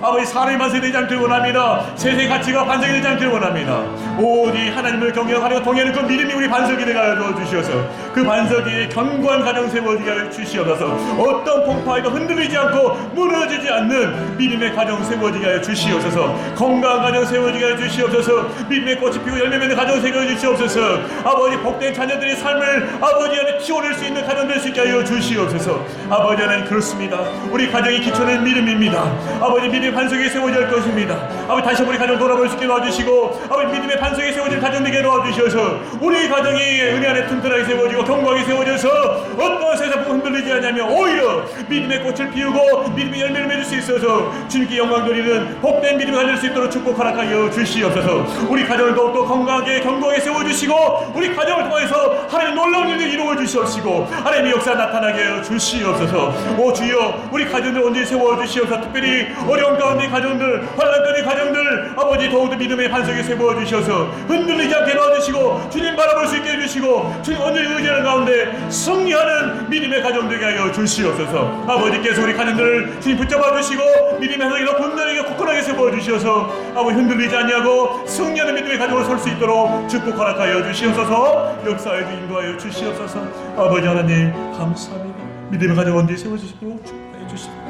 아버지 사람이 반석이 되지 않길 원합니다. 세상의 가치가 반석이 되지 않길 원합니다. 오직 하나님을 경외하고 하나님과 동행하는 그 믿음이 우리 반석이 되게 하여 주시옵소서. 그 반석이 견고한 가정 세워지게 하여 주시옵소서. 어떤 풍파에도 흔들리지 않고 무너지지 않는 믿음의 가정 세워지게 하여 주시옵소서. 건강한 가정 세워지게 하여 주시옵소서. 믿음의 꽃이 피고 열매 맺는 가정 세워 주시옵소서. 아버지 복된 자녀들의 삶을 아버지 안에 키워낼 수 있는 가정 될 수 있게 하여 주시옵소서. 아버지 하나님 그렇습니다. 우리 가정의 기초는 믿음입니다. 아버지 믿음의 반석에 세워질 것입니다. 아버지 다시 우리 가정 돌아볼 수 있게 도와주시고 아버지 믿음의 반석에 세워질 가정 되게 도와주셔서 우리 가정이 은혜 안에 튼튼하게 세워지고 견고하게 세워져서 어떤 세상 보고 흔들리지 않냐면 오히려 믿음의 꽃을 피우고 믿음의 열매를 맺을 수 있어서 주님께 영광 돌리는 복된 믿음을 가질 수 있도록 축복 허락하여 주시옵소서. 우리 가정을 더욱더 건강하게 견고하게 세워주시고 우리 가정을 통해서 하나님 놀라운 일을 이루어 주시옵시고 하나님의 역사 나타나게 하여 주시옵소서. 오 주여 우리 가정들 온전히 세워주시옵소서. 특별히 어려운 가운데 가정들 환난 가운데 가정들 아버지 더욱더 믿음의 반석에 세워주셔서 흔들리지 않게 도와주시고 주님 바라볼 수 있게 해주시고 주님 온전히 의지하는 가운데 승리하는 믿음의 가정 되게 하여 주시옵소서. 아버지께서 우리 가정들을 주님 붙잡아 주시고 믿음의 반석에 더 굳건하게 굳건하게 세워주셔서 아버지 흔들리지 아니하고 승리하는 믿음의 가정으로 설 수 있도록 축복 허락하여 주시옵소서. 역사에 인도하여 주시옵소서. 아버지 하나님 감사합니다. 믿음의 가정 온전히 세워주시고 축복해 주시옵소서.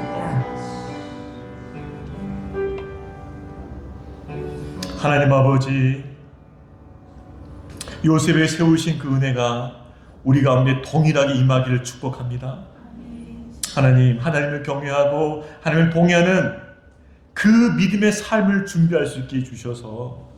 하나님 아버지 요셉의 세우신 그 은혜가 우리 가운데 동일하게 임하기를 축복합니다. 하나님 하나님을 경외하고 하나님을 동의하는 그 믿음의 삶을 준비할 수 있게 해주셔서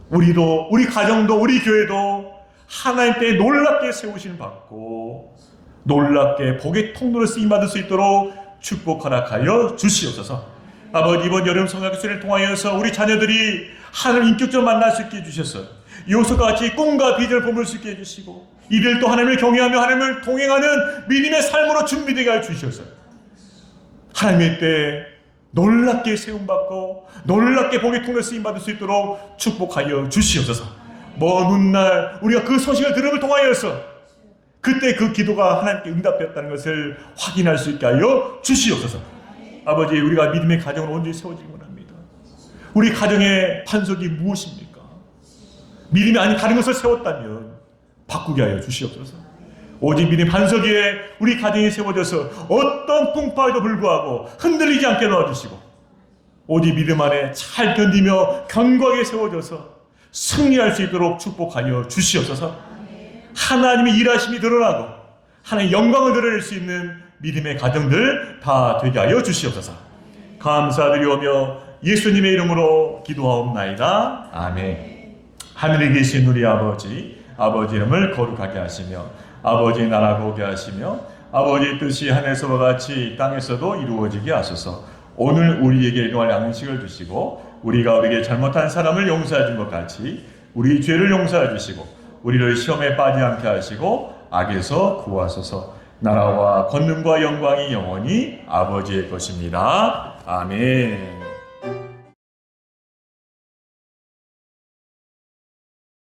우리도 우리 가정도 우리 교회도 하나님 때에 놀랍게 세우심을 받고 놀랍게 복의 통로로 쓰임받을 수 있도록 축복 허락하여 주시옵소서. 아버지 이번 여름 성학교를 통하여서 우리 자녀들이 하나님 인격적으로 만날 수 있게 해주셔서 요셉과 같이 꿈과 비전을 품을 수 있게 해주시고 이들도 하나님을 경외하며 하나님을 동행하는 믿음의 삶으로 준비되게 하여 주셔서 하나님의 때에 놀랍게 세움받고 놀랍게 복의 통로로 쓰임받을 수 있도록 축복하여 주시옵소서. 먼 훗날 우리가 그 소식을 들음을 통하여서 그때 그 기도가 하나님께 응답되었다는 것을 확인할 수 있게 하여 주시옵소서. 아버지, 우리가 믿음의 가정을 온전히 세워지기 원합니다. 우리 가정의 반석이 무엇입니까? 믿음이 아닌 다른 것을 세웠다면 바꾸게 하여 주시옵소서. 오직 믿음 반석 위에 우리 가정이 세워져서 어떤 풍파에도 불구하고 흔들리지 않게 넣어주시고, 오직 믿음 안에 잘 견디며 견고하게 세워져서 승리할 수 있도록 축복하여 주시옵소서. 하나님의 일하심이 드러나고 하나님의 영광을 드러낼 수 있는 믿음의 가정들 다 되게 하여 주시옵소서. 감사드리오며 예수님의 이름으로 기도하옵나이다. 아멘. 하늘에 계신 우리 아버지, 아버지 이름을 거룩하게 하시며 아버지 나라가 오게 하시며 아버지 뜻이 하늘에서와 같이 땅에서도 이루어지게 하소서. 오늘 우리에게 일용할 양식을 주시고 우리가 우리에게 잘못한 사람을 용서해 준 것 같이 우리 죄를 용서해 주시고 우리를 시험에 빠지지 않게 하시고 악에서 구하소서. 나라와 권능과 영광이 영원히 아버지의 것입니다. 아멘.